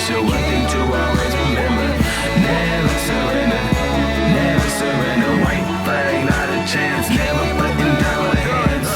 special. One thing to always remember: never surrender, never surrender. White flag, not a chance. Never putting down my hands.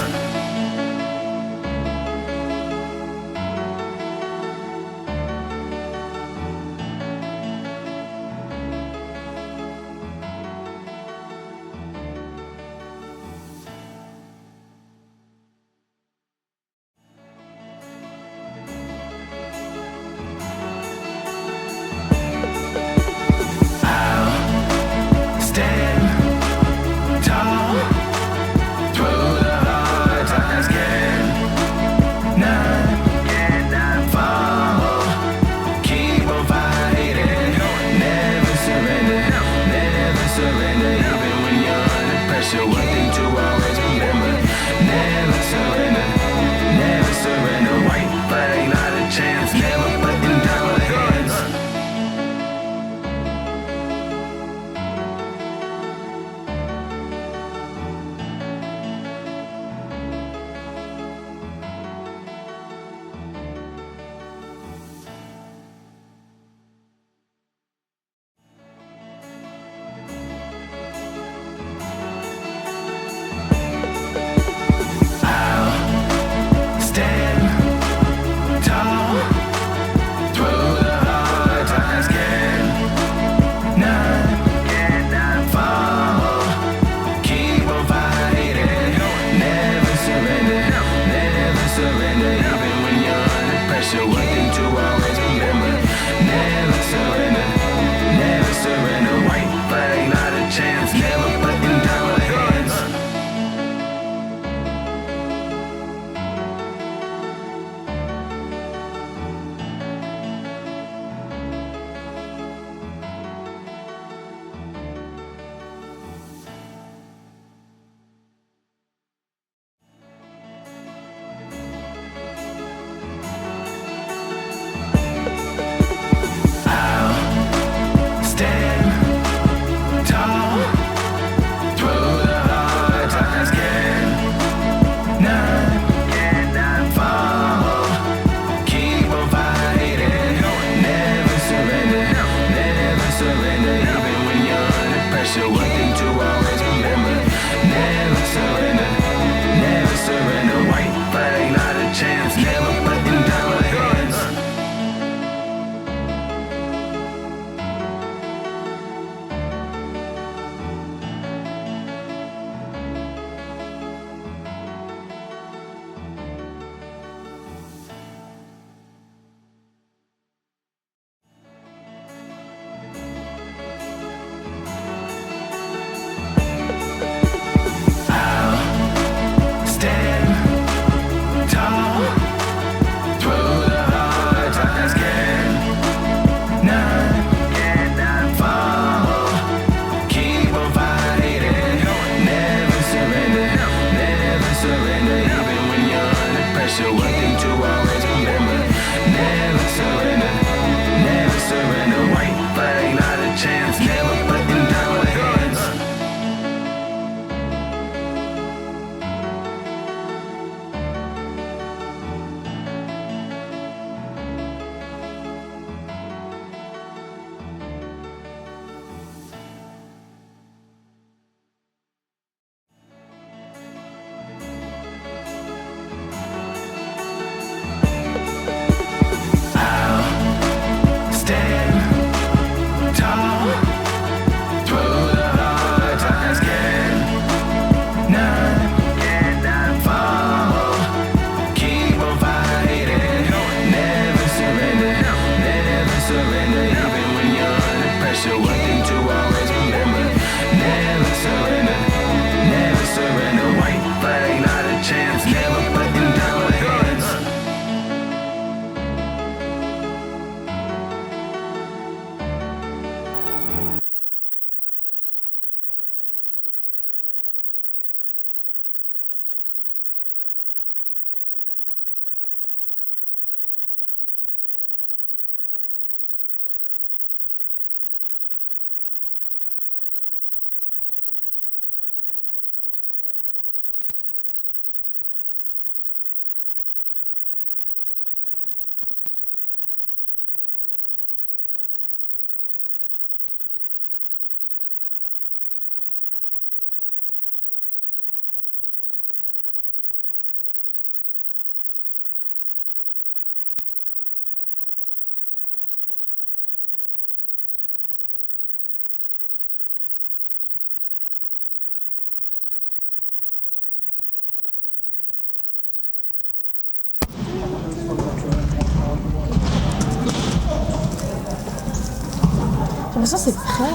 Mais ça, c'est prêt.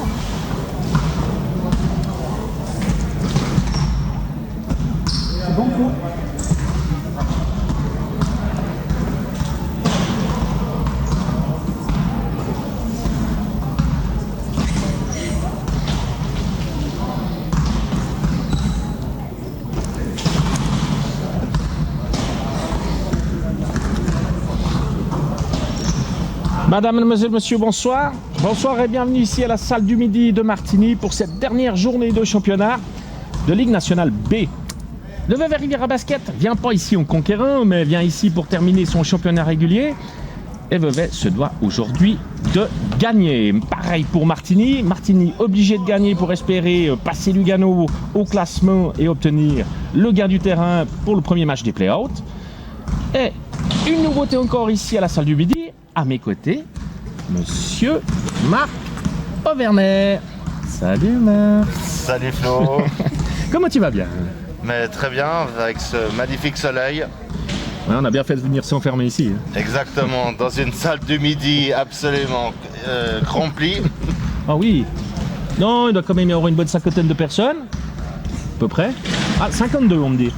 C'est bon coup. Madame, Mademoiselle, Monsieur, bonsoir. Bonsoir et bienvenue ici à la salle du Midi de Martigny pour cette dernière journée de championnat de Ligue nationale B. Le Vevey Riviera Basket vient pas ici en conquérant, mais vient ici pour terminer son championnat régulier. Et Vevey se doit aujourd'hui de gagner. Pareil pour Martigny. Martigny obligé de gagner pour espérer passer Lugano au classement et obtenir le gain du terrain pour le premier match des play-outs. Et une nouveauté encore ici à la salle du Midi. À mes côtés, Monsieur Marc Auvernet. Salut Marc. Salut Flo. Comment tu vas bien? Mais très bien, avec ce magnifique soleil. Ouais, on a bien fait de venir s'enfermer ici. Exactement, dans une salle du Midi absolument remplie. Ah oui. Non, il doit quand même y avoir une bonne cinquantaine de personnes. À peu près. Ah, 52 on me dit.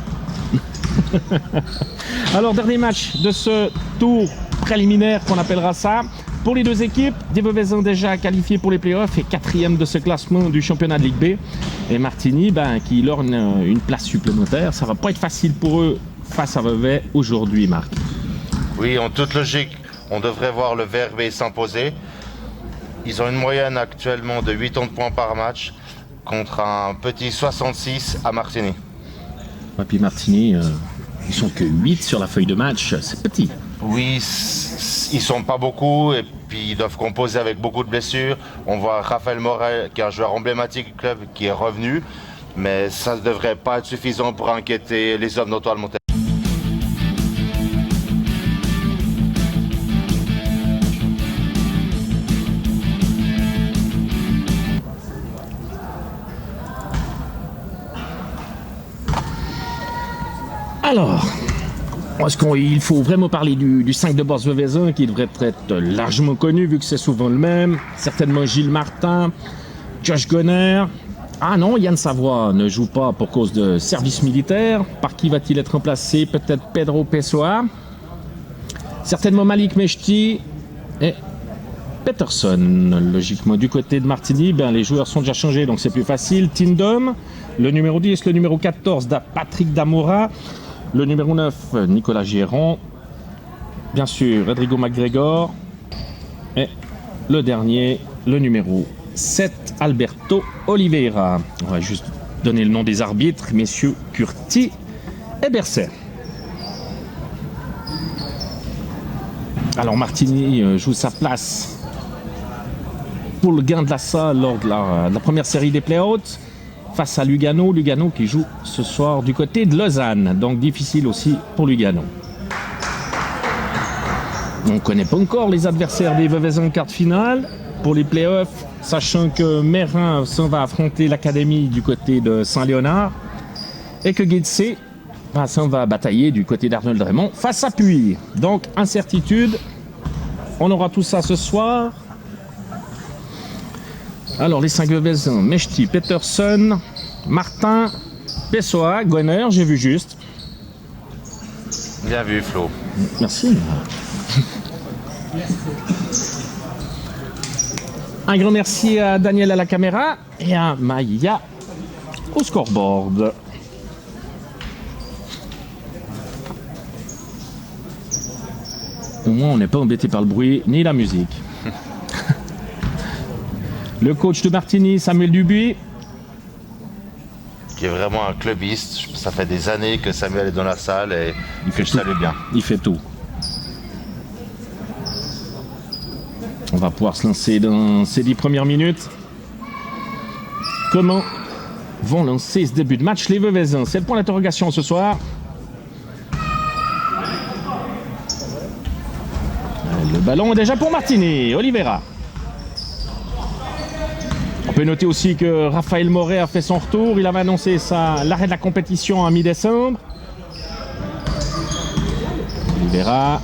Alors, dernier match de ce tour préliminaire qu'on appellera ça. Pour les deux équipes, des Veuvezans déjà qualifiés pour les playoffs et 4e de ce classement du championnat de Ligue B. Et Martigny, qui lorgne une place supplémentaire. Ça va pas être facile pour eux face à Vevey aujourd'hui, Marc. Oui, en toute logique, on devrait voir le VRB s'imposer. Ils ont une moyenne actuellement de 80 points par match contre un petit 66 à Martigny. Et puis Martigny, ils sont que 8 sur la feuille de match. C'est petit. Oui, ils sont pas beaucoup et puis ils doivent composer avec beaucoup de blessures. On voit Raphaël Morel, qui est un joueur emblématique du club, qui est revenu, mais ça ne devrait pas être suffisant pour inquiéter les hommes d'Antoine Montel. Alors, est-ce qu'il faut vraiment parler du 5 de base Veuvezan qui devrait être largement connu vu que c'est souvent le même. Certainement Gilles Martin, Josh Gonner. Ah non, Yann Savoie ne joue pas pour cause de service militaire. Par qui va-t-il être remplacé? Peut-être Pedro Pessoa. Certainement Malik Mechti et Peterson. Logiquement, du côté de Martigny, les joueurs sont déjà changés, donc c'est plus facile. Tindom, le numéro 10, le numéro 14, Patrick Damoura. Le numéro 9, Nicolas Géron. Bien sûr, Rodrigo McGregor. Et le dernier, le numéro 7, Alberto Oliveira. On va juste donner le nom des arbitres, messieurs Curti et Berset. Alors Martigny joue sa place pour le gain de la salle lors de la première série des play-outs. Face à Lugano qui joue ce soir du côté de Lausanne. Donc difficile aussi pour Lugano. On ne connaît pas encore les adversaires des Veuvezans en quart de finale. Pour les playoffs, sachant que Mérin s'en va affronter l'Académie du côté de Saint-Léonard. Et que Guidsé s'en va batailler du côté d'Arnold Raymond face à Puy. Donc incertitude. On aura tout ça ce soir. Alors les 5 Veuvezans, Mechti, Peterson, Martin, Pessoa, Gonner, j'ai vu juste. Bien vu Flo. Merci. Un grand merci à Daniel à la caméra et à Maïa au scoreboard. Au moins on n'est pas embêté par le bruit ni la musique. Le coach de Martigny, Samuel Dubuis. Qui est vraiment un clubiste. Ça fait des années que Samuel est dans la salle et Il fait je tout. salue bien. Il fait tout. On va pouvoir se lancer dans ces 10 premières minutes. Comment vont lancer ce début de match les Veuvezans? C'est le point d'interrogation ce soir. Le ballon est déjà pour Martigny. Oliveira. On peut noter aussi que Raphaël Moret a fait son retour. Il avait annoncé l'arrêt de la compétition en mi-décembre. Oliveira.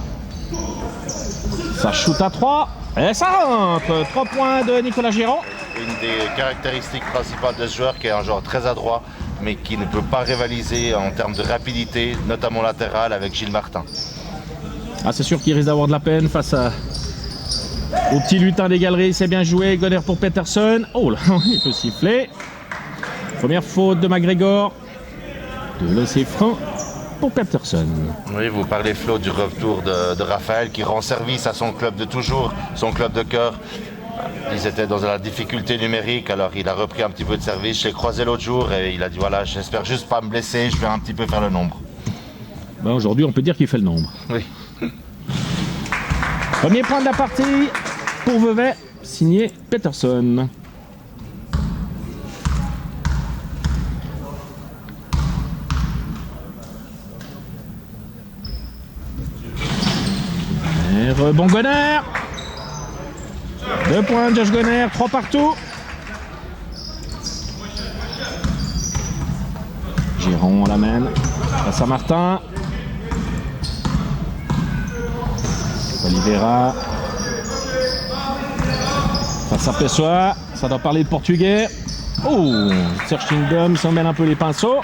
Ça shoot à 3. Et ça rentre. 3 points de Nicolas Géron. Une des caractéristiques principales de ce joueur qui est un joueur très adroit, mais qui ne peut pas rivaliser en termes de rapidité, notamment latérale, avec Gilles Martin. Ah, c'est sûr qu'il risque d'avoir de la peine face au petit lutin des galeries. C'est bien joué. Goner pour Peterson. Oh là, il peut siffler. Première faute de McGregor. De lancer franc pour Peterson. Oui, vous parlez, Flo, du retour de Raphaël qui rend service à son club de toujours, son club de cœur. Ils étaient dans la difficulté numérique, alors il a repris un petit peu de service. Je l'ai croisé l'autre jour et il a dit voilà, j'espère juste pas me blesser, je vais un petit peu faire le nombre. Ben, aujourd'hui, on peut dire qu'il fait le nombre. Oui. Premier point de la partie pour Vevey, signé Peterson. Et rebond Goner. 2 points de Josh Goner, 3 partout. Géron l'amène face à Martin. Oliveira face à Pessoa, ça doit parler de portugais. Oh, Serge Kingdom s'en mêle un peu les pinceaux.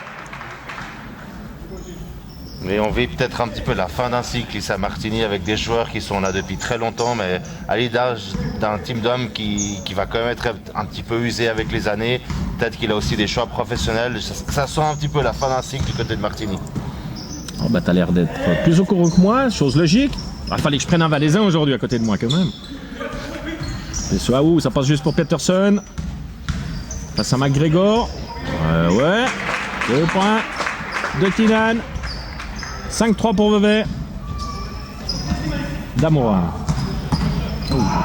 Mais on vit peut-être un petit peu la fin d'un cycle ici à Martigny avec des joueurs qui sont là depuis très longtemps, mais à l'âge d'un team d'hommes qui va quand même être un petit peu usé avec les années. Peut-être qu'il a aussi des choix professionnels. Ça sent un petit peu la fin d'un cycle du côté de Martigny. Oh bah t'as l'air d'être plus au courant que moi, chose logique. Il fallait que je prenne un Valaisan aujourd'hui à côté de moi quand même. Pessoa, ça passe juste pour Peterson. Face à McGregor. Ouais. 2 points de Keenan. 5-3 pour Vevey. Damoura.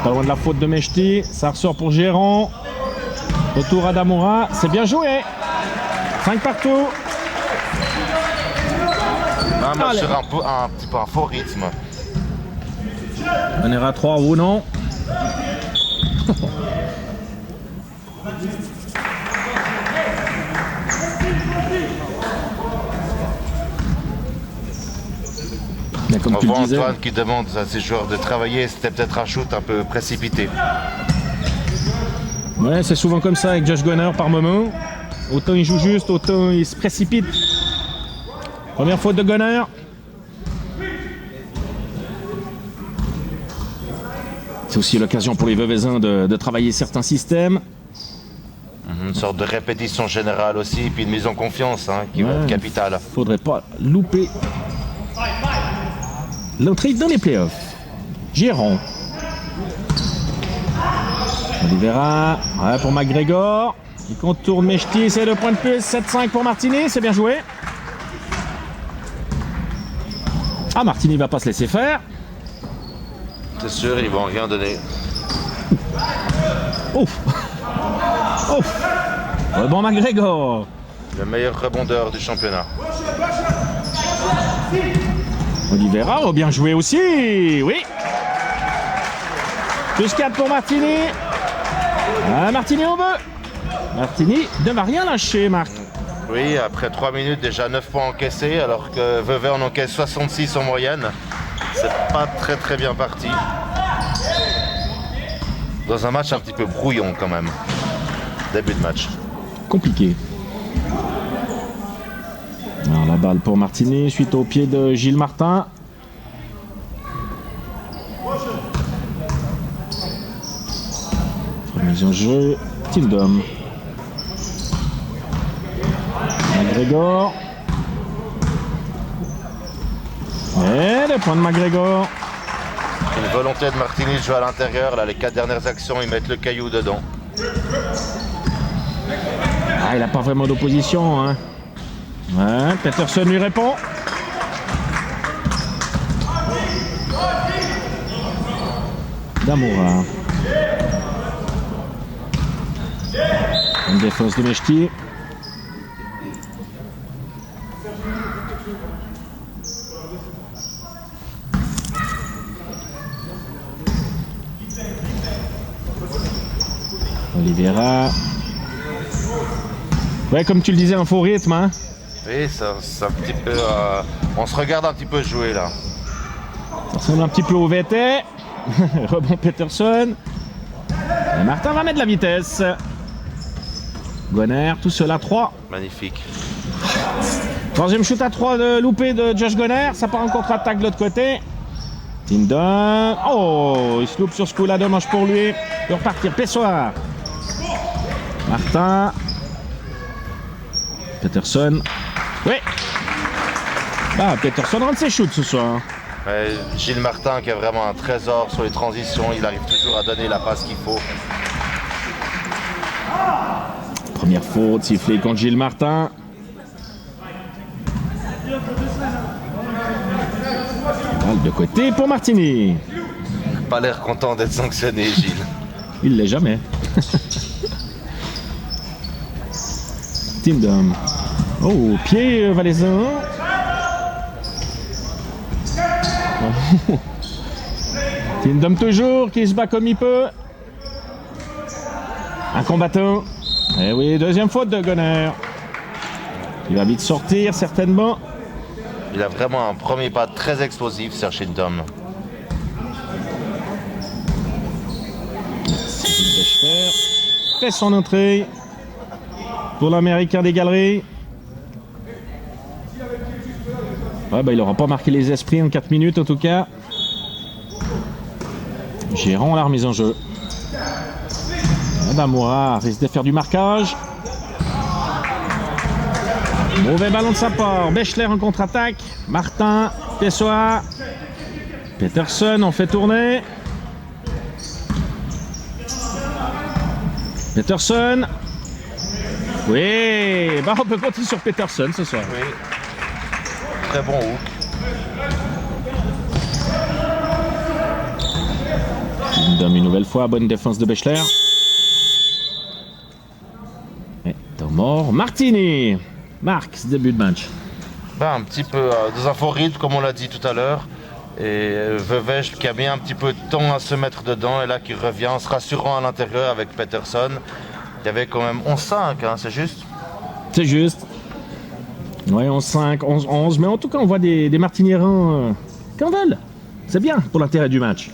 Pas loin de la faute de Mechti. Ça ressort pour Géron. Retour à Damoura. C'est bien joué. 5 partout. Un match sur un petit peu un faux rythme. On ira à 3 ou non. Comme on tu voit le disais. Antoine qui demande à ses joueurs de travailler, c'était peut-être un shoot un peu précipité. Ouais, c'est souvent comme ça avec Josh Goner par moment. Autant il joue juste, autant il se précipite. Première faute de Goner. C'est aussi l'occasion pour les Veuvezins de travailler certains systèmes. Une sorte de répétition générale aussi, puis une mise en confiance qui va être capitale. Faudrait pas louper l'entrée dans les playoffs. Géron. Oliveira. Ouais, pour McGregor. Il contourne Mechti, c'est le point de plus. 7-5 pour Martini, c'est bien joué. Ah, Martini va pas se laisser faire. C'est sûr, ils vont rien donner. Ouf. Ouf. Bon McGregor. Le meilleur rebondeur du championnat. Oliveira, oh, bien joué aussi. Oui. Plus 4 pour Martini. Ah, Martini on veut. Martini ne va rien lâcher, Marc. Oui, après 3 minutes, déjà 9 points encaissés, alors que Vevey en encaisse 66 en moyenne. C'est pas très bien parti. Dans un match un petit peu brouillon quand même. Début de match. Compliqué. Alors la balle pour Martini, suite au pied de Gilles Martin. Remise en jeu, Tildom. McGregor. Et le point de McGregor. Une volonté de Martini de jouer à l'intérieur. Là, les 4 dernières actions, ils mettent le caillou dedans. Ah, il n'a pas vraiment d'opposition, hein. Ouais, Peterson lui répond. Damoura. Une défense de Mechti. Oliveira. Ouais, comme tu le disais, un faux rythme, hein. Oui, c'est un petit peu... on se regarde un petit peu jouer là. Ça ressemble un petit peu au VT. Rebond Peterson. Et Martin va mettre de la vitesse. Goner, tout seul à 3. Magnifique. Troisième shoot à 3 de loupé de Josh Goner. Ça part en contre-attaque de l'autre côté. Tindom. Oh, il se loupe sur ce coup-là. Dommage pour lui. Il peut repartir. Pessoa. Martin. Peterson. Oui. Ah, Peterson rentre ses shoots ce soir. Gilles Martin qui est vraiment un trésor sur les transitions. Il arrive toujours à donner la passe qu'il faut. Première faute sifflée contre Gilles Martin. Balle de côté pour Martini. Pas l'air content d'être sanctionné, Gilles. Il l'est jamais. Tindom. Oh, pied valaisan. Tindom toujours qui se bat comme il peut. Un combattant. Eh oui, deuxième faute de Goner. Il va vite sortir certainement. Il a vraiment un premier pas très explosif, Serge Tindom. Cyril Becher fait son entrée pour l'Américain des Galeries. Ouais, bah, il n'aura pas marqué les esprits en 4 minutes en tout cas. Gérant la remise en jeu. Namoura risque de faire du marquage. Mauvais ballon de sa part. Bechler en contre-attaque. Martin, Pessoa. Peterson, on fait tourner. Peterson. Oui, bah on peut continuer sur Peterson ce soir. Oui. Très bon hook. Tindom une nouvelle fois, bonne défense de Bechler. Et Tomor, Martini. Marc, ce début de match. Ben, un petit peu dans un fort rythme, comme on l'a dit tout à l'heure. Et Vevej qui a mis un petit peu de temps à se mettre dedans et là qui revient en se rassurant à l'intérieur avec Peterson. Il y avait quand même 11-5, hein, c'est juste? C'est juste. Ouais, 11-5, 11-11. Mais en tout cas, on voit des Martiniérans qui en veulent. C'est bien pour l'intérêt du match.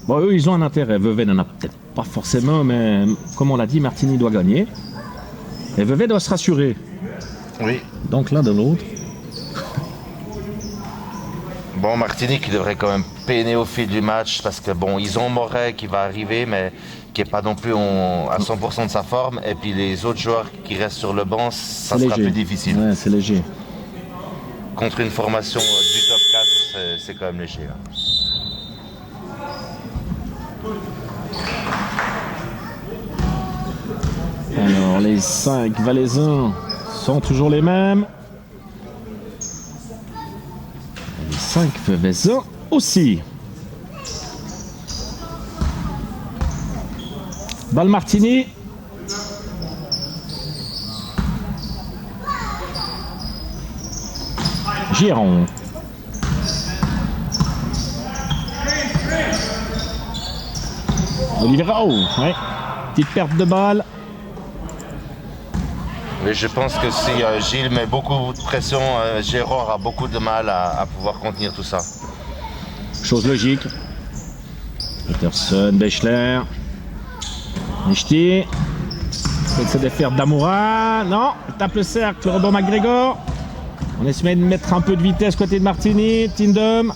Bon, eux, ils ont un intérêt. Vevey n'en a peut-être pas forcément, mais comme on l'a dit, Martini doit gagner. Et Vevey doit se rassurer. Oui. Donc l'un de l'autre. Bon, Martini qui devrait quand même peiner au fil du match parce que bon, ils ont Moret qui va arriver, mais qui n'est pas non plus à 100% de sa forme. Et puis les autres joueurs qui restent sur le banc, ça sera plus difficile. Ouais, c'est léger. Contre une formation du top 4, c'est quand même léger. Hein. Alors, les 5 Valaisans sont toujours les mêmes. Les 5 Valaisans aussi. Balle Martini. Giron. Oliveira, oh, ouais. Petite perte de balle. Mais je pense que si Gilles met beaucoup de pression, Gérard aura beaucoup de mal à pouvoir contenir tout ça. Chose logique. Peterson, Bechler. Nishti. C'est de faire Damoura. Non, il tape le cercle, le rebond McGregor. On essaie de mettre un peu de vitesse côté de Martini. Tindom.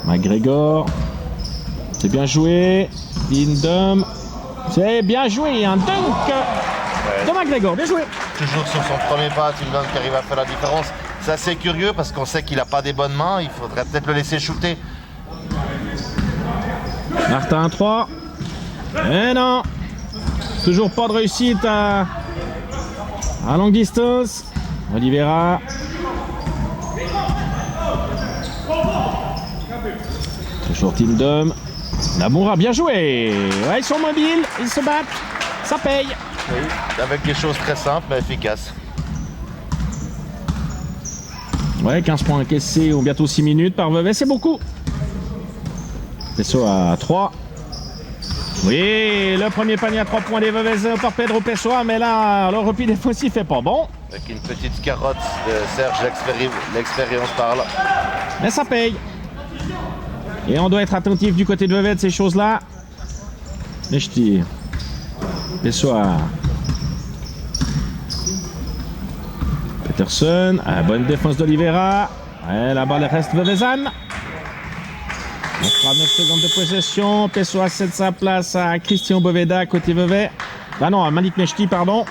McGregor. C'est bien joué. Tindom. C'est bien joué. Un dunk de McGregor. Bien joué. Toujours sur son premier pas, Tindom qui arrive à faire la différence. C'est assez curieux parce qu'on sait qu'il n'a pas des bonnes mains. Il faudrait peut-être le laisser shooter. Martin 3. Et non. Toujours pas de réussite à longue distance. Oliveira. Toujours Tindom. Namoura, bien joué. Ouais, ils sont mobiles, ils se battent. Ça paye. Oui, avec des choses très simples mais efficaces. Ouais, 15 points encaissés en bientôt 6 minutes par Vevey, c'est beaucoup. Pessoa à 3. Oui, le premier panier à 3 points des Veveyens par Pedro Pessoa, mais là, le repli défensif est pas bon. Avec une petite carotte de Serge, l'expérience parle. Mais ça paye. Et on doit être attentif du côté de Vevey de ces choses-là. Mechti. Pessoa. Peterson. Bonne défense d'Oliveira. La balle reste Vevezan. On fera 9 secondes de possession. Pessoa cède sa place à Christian Boveda côté Vevey. Ah non, à Malik Mechti, pardon.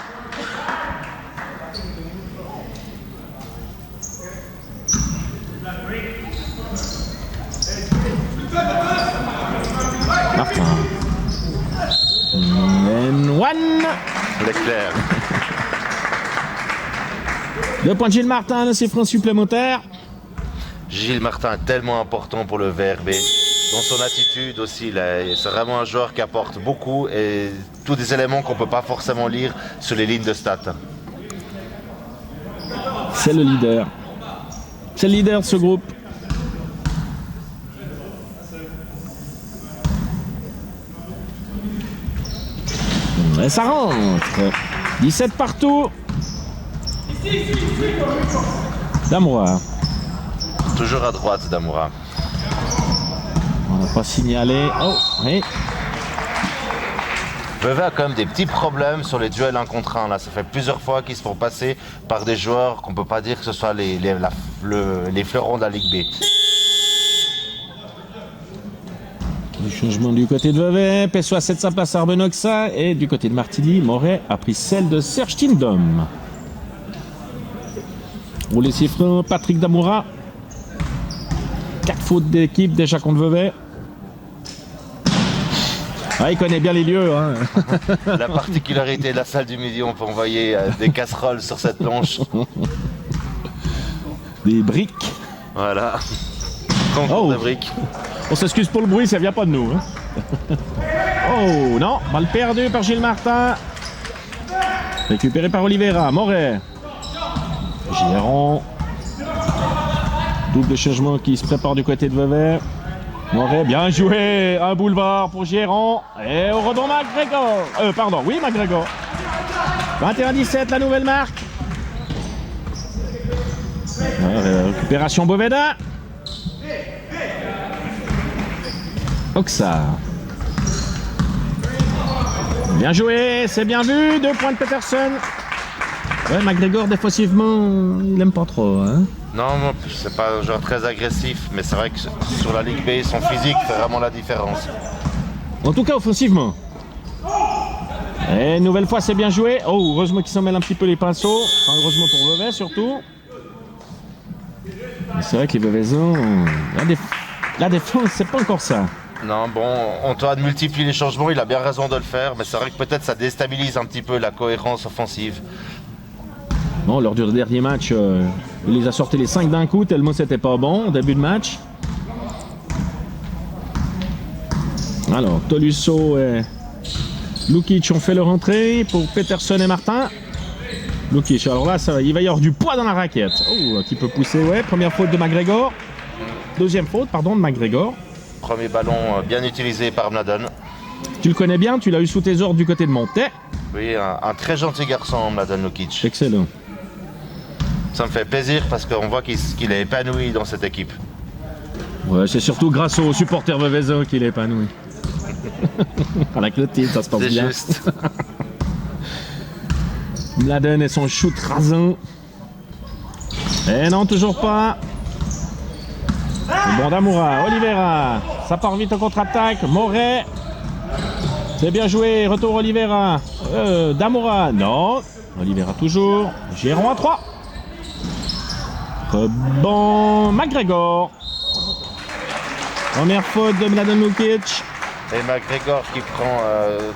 Martin. N1. L'éclair. 2 points de Gilles Martin, c'est francs supplémentaires. Gilles Martin est tellement important pour le VRB. Dans son attitude aussi, c'est vraiment un joueur qui apporte beaucoup et tous des éléments qu'on ne peut pas forcément lire sur les lignes de stats. C'est le leader. C'est le leader de ce groupe. Et ça rentre. 17 partout. Damoura. Toujours à droite, Damoura. On n'a pas signalé. Oh, oui. Vevey a quand même des petits problèmes sur les duels 1 contre 1. Là. Ça fait plusieurs fois qu'ils se font passer par des joueurs qu'on ne peut pas dire que ce soit les fleurons de la Ligue B. Du changement du côté de Vevey. Pessoa cède sa place à Arbenoxa. Et du côté de Martilly, Moret a pris celle de Serge Tindom. Pour les sifflants, Patrick Damoura. 4 fautes d'équipe déjà contre Vevey. Ah, il connaît bien les lieux. Hein. La particularité de la salle du midi, on peut envoyer des casseroles sur cette planche. Des briques. Voilà. Concours de briques. On s'excuse pour le bruit, ça vient pas de nous. Hein. Oh non, balle perdue par Gilles Martin. Récupéré par Oliveira. Moret. Géron. Double changement qui se prépare du côté de Vevey. Moret, bien joué. Un boulevard pour Géron. Et au rebond McGregor. Pardon, oui McGregor. 21-17, la nouvelle marque. Récupération Boveda. Oxa. Bien joué, c'est bien vu. 2 points de Peterson. Ouais, McGregor, défensivement, il aime pas trop. Hein. Non, c'est pas un joueur très agressif, mais c'est vrai que sur la Ligue B, son physique fait vraiment la différence. En tout cas, offensivement. Et une nouvelle fois, c'est bien joué. Oh, heureusement qu'il s'en mêle un petit peu les pinceaux. Enfin, heureusement pour Vevey, surtout. Mais c'est vrai que les Veveysans, la défense, c'est pas encore ça. Non, bon, Antoine multiplie les changements, il a bien raison de le faire, mais c'est vrai que peut-être ça déstabilise un petit peu la cohérence offensive. Bon, lors du dernier match, il les a sortis les 5 d'un coup, tellement c'était pas bon au début de match. Alors, Tolusso et Lukic ont fait leur entrée pour Peterson et Martin. Lukic, alors là, il va y avoir du poids dans la raquette. Oh, qui peut pousser, ouais. Première faute de McGregor. Deuxième faute, pardon, de McGregor. Premier ballon bien utilisé par Mladen. Tu le connais bien, tu l'as eu sous tes ordres du côté de Montais. Oui, un très gentil garçon, Mladen Lukic. Excellent. Ça me fait plaisir parce qu'on voit qu'il est épanoui dans cette équipe. Ouais, c'est surtout grâce aux supporters veveysans qu'il est épanoui. Avec le titre, ça se passe bien. C'est juste. Mladen et son shoot rasant. Et non, toujours pas. Bon, Damoura, Oliveira. Ça part vite en contre-attaque. Moret. C'est bien joué. Retour Oliveira. Damoura. Non. Oliveira toujours. Géron à 3. Bon, McGregor. Première faute de Mladen Lukic. Et McGregor qui prend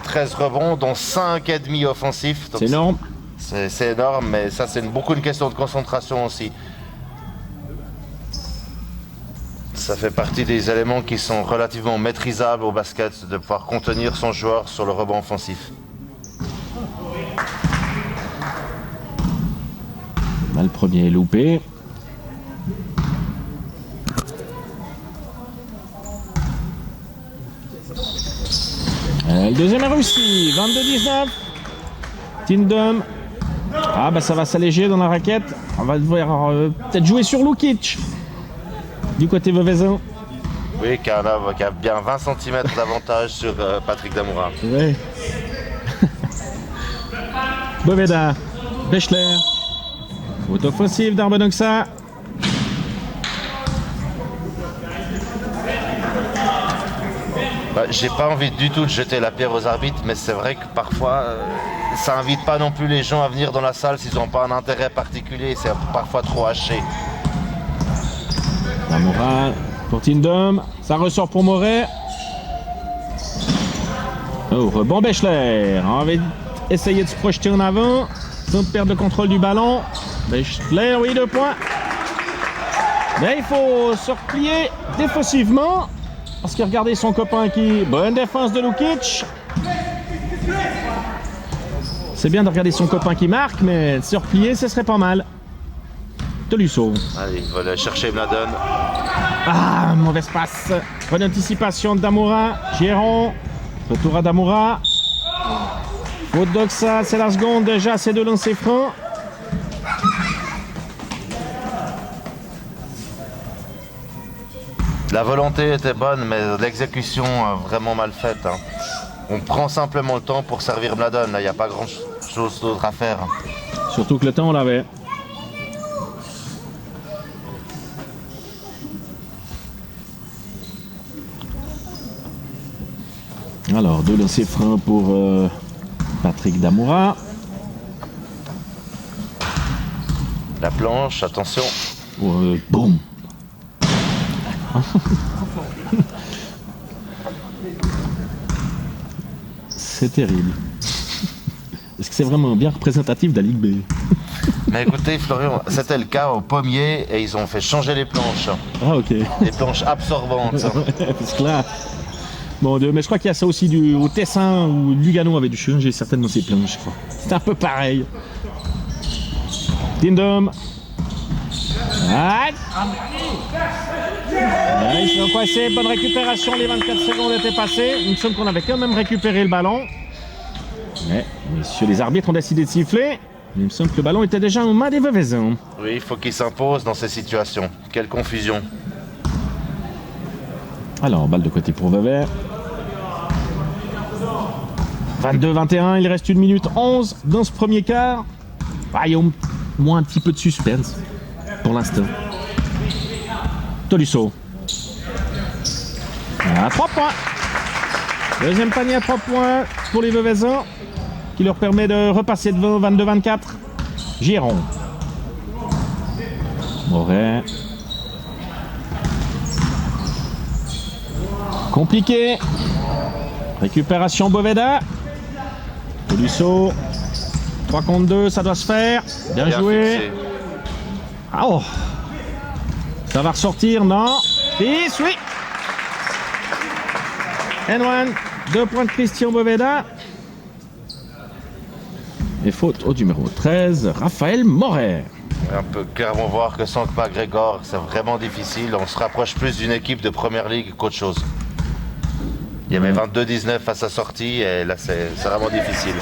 13 rebonds, dont 5,5 offensifs. C'est énorme. C'est énorme, mais ça c'est beaucoup une question de concentration aussi. Ça fait partie des éléments qui sont relativement maîtrisables au basket, de pouvoir contenir son joueur sur le rebond offensif. Le premier est loupé. Le deuxième est réussi. 22-19. Tindom. Ah bah ça va s'alléger dans la raquette. On va devoir peut-être jouer sur Lukic. Du côté Veveysan. Oui, qui a bien 20 cm d'avantage sur Patrick Damoura. Ouais. Boveda, Bechler. Faute offensive d'Arbonoxa. J'ai pas envie du tout de jeter la pierre aux arbitres, mais c'est vrai que parfois, ça invite pas non plus les gens à venir dans la salle s'ils n'ont pas un intérêt particulier. C'est parfois trop haché. Damoura pour Tindom. Ça ressort pour Moret. Oh, rebond Bechler. On va essayer de se projeter en avant sans perdre le contrôle du ballon. Bechler, oui, 2 points. Mais il faut se replier défensivement. Parce qu'il regardait son copain qui... Bonne défense de Lukic. C'est bien de regarder son copain qui marque, mais se replier, ce serait pas mal. Tolisso. Allez, il va aller chercher Mladen. Ah, mauvaise passe. Bonne anticipation de Damoura. Giron. Retour à Damoura. Faute d'Oxa, c'est la seconde déjà, c'est de lancer franc. La volonté était bonne, mais l'exécution vraiment mal faite. Hein. On prend simplement le temps pour servir Mladen. Là, il n'y a pas grand-chose d'autre à faire. Surtout que le temps, on l'avait. Alors, 2 lancers francs pour Patrick Damoura. La planche, attention. Boum. C'est terrible. Est-ce que c'est vraiment bien représentatif de la Ligue B? Mais écoutez, Florian, c'était le cas au Pommier et ils ont fait changer les planches. Ah, ok. Les planches absorbantes. Parce que là... Bon, mais je crois qu'il y a ça aussi au Tessin où Lugano avait dû changer certainement ses planches. C'est un peu pareil. Tindom. Ah, ils sont coincés. Bonne récupération. Les 24 secondes étaient passées. Il me semble qu'on avait quand même récupéré le ballon. Mais messieurs les arbitres ont décidé de siffler. Il me semble que le ballon était déjà aux mains des Veuvezans. Oui, il faut qu'ils s'imposent dans ces situations. Quelle confusion. Alors, balle de côté pour Vevey. 22-21, il reste 1 minute 11 dans ce premier quart. Ah, il y a au moins un petit peu de suspense pour l'instant. Tolisso. À 3 points. Deuxième panier à 3 points pour les Veuvezans qui leur permet de repasser devant 22-24. Giron. Moret. Compliqué. Récupération Boveda. Tolisso. 3 contre 2, ça doit se faire. Bien joué. Fixé. Ah, oh. Ça va ressortir, non? Fils, oui. N1. 2 points de Christian Boveda. Et faute au numéro 13, Raphaël Moret. On peut clairement voir que sans McGregor, c'est vraiment difficile. On se rapproche plus d'une équipe de première ligue qu'autre chose. Il y avait 22-19 à sa sortie et là c'est vraiment difficile.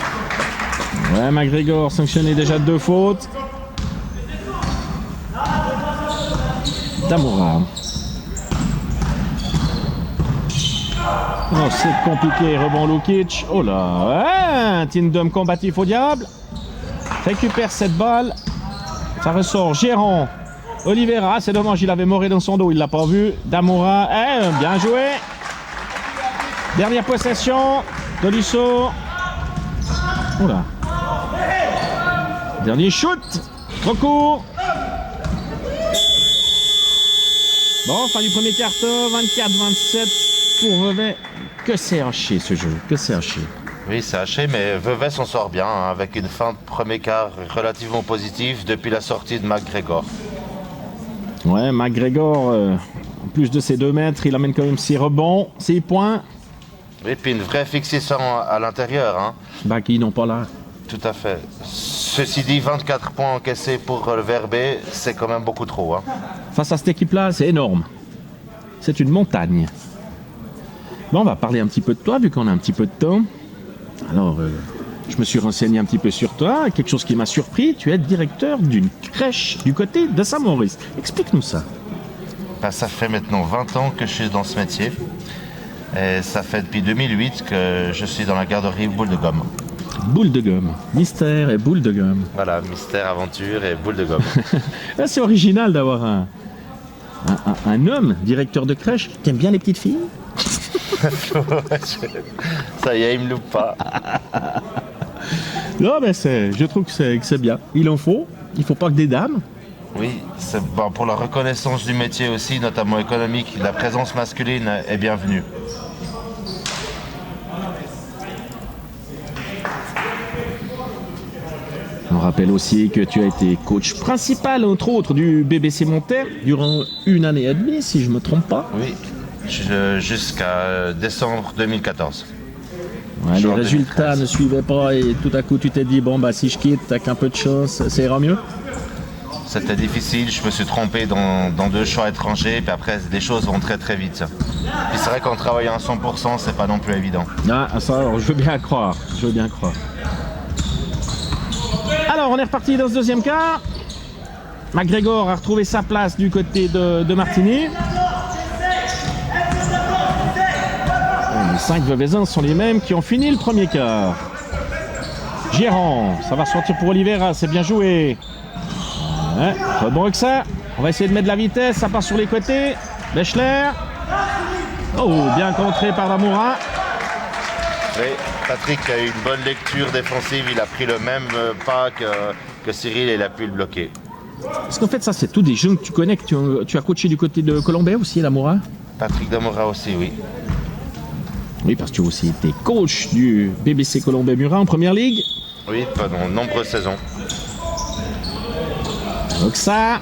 Ouais, McGregor sanctionné déjà de 2 fautes. Damoura. Oh, c'est compliqué, rebond Lukic. Oh là, Tindom combatif au diable. Récupère cette balle. Ça ressort Géron. Oliveira, c'est dommage, il avait Moret dans son dos, il l'a pas vu. Damoura, bien joué. Dernière possession. Tolisso. Oula. Dernier shoot. Trop court. Bon, fin du premier carton, 24-27 pour Vevey. Que c'est haché ce jeu, que c'est haché. Oui, c'est haché, mais Vevey s'en sort bien, hein, avec une fin de premier quart relativement positive depuis la sortie de McGregor. Ouais, McGregor, en plus de ses 2 mètres, il amène quand même 6 rebonds, 6 points. Et puis une vraie fixation à l'intérieur. Hein. Bah, qui n'ont pas là. Tout à fait. Ceci dit, 24 points encaissés pour le VRB, c'est quand même beaucoup trop. Hein. Face à cette équipe-là, c'est énorme. C'est une montagne. Bon, on va parler un petit peu de toi, vu qu'on a un petit peu de temps. Alors, je me suis renseigné un petit peu sur toi. Quelque chose qui m'a surpris, tu es directeur d'une crèche du côté de Saint-Maurice. Explique-nous ça. Ben, ça fait maintenant 20 ans que je suis dans ce métier. Et ça fait depuis 2008 que je suis dans la garderie Boule de Gomme. Boule de gomme. Mystère et boule de gomme. Voilà, mystère, aventure et boule de gomme. Ah, c'est original d'avoir un homme, directeur de crèche. T'aimes bien les petites filles? Ça y est, il me loupe pas. Non, mais je trouve que c'est bien. Il en faut. Il faut pas que des dames. Oui, c'est bon, pour la reconnaissance du métier aussi, notamment économique, la présence masculine est bienvenue. On rappelle aussi que tu as été coach principal, entre autres, du BBC Monterre durant 1 année et demie, si je me trompe pas. Oui, jusqu'à décembre 2014. Ouais, les Genre résultats 2013. ne suivaient pas et tout à coup tu t'es dit, bon bah si je quitte, avec un peu de chance, ça ira mieux. C'était difficile, je me suis trompé dans 2 choix étrangers, puis après les choses vont très très vite. Puis c'est vrai qu'en travaillant à 100%, c'est pas non plus évident. Ah, ça, alors, je veux bien croire. Je veux bien croire. Alors, on est reparti dans ce deuxième quart. McGregor a retrouvé sa place du côté de Martigny. Les 5 Vevezins sont les mêmes qui ont fini le premier quart. Gérant, ça va sortir pour Oliveira, c'est bien joué. Ouais, très bon que ça. On va essayer de mettre de la vitesse, ça part sur les côtés. Bechler. Oh, bien contré par Lamoura. Oui, Patrick a eu une bonne lecture défensive, il a pris le même pas que Cyril et il a pu le bloquer. Parce qu'en fait, ça, c'est tous des jeunes que tu connais, que tu as coaché du côté de Colombais aussi, Lamoura. Patrick Damoura aussi, oui. Oui, parce que tu as aussi été coach du BBC Colombais Murat en première ligue. Oui, pendant de nombreuses saisons. Donc ça.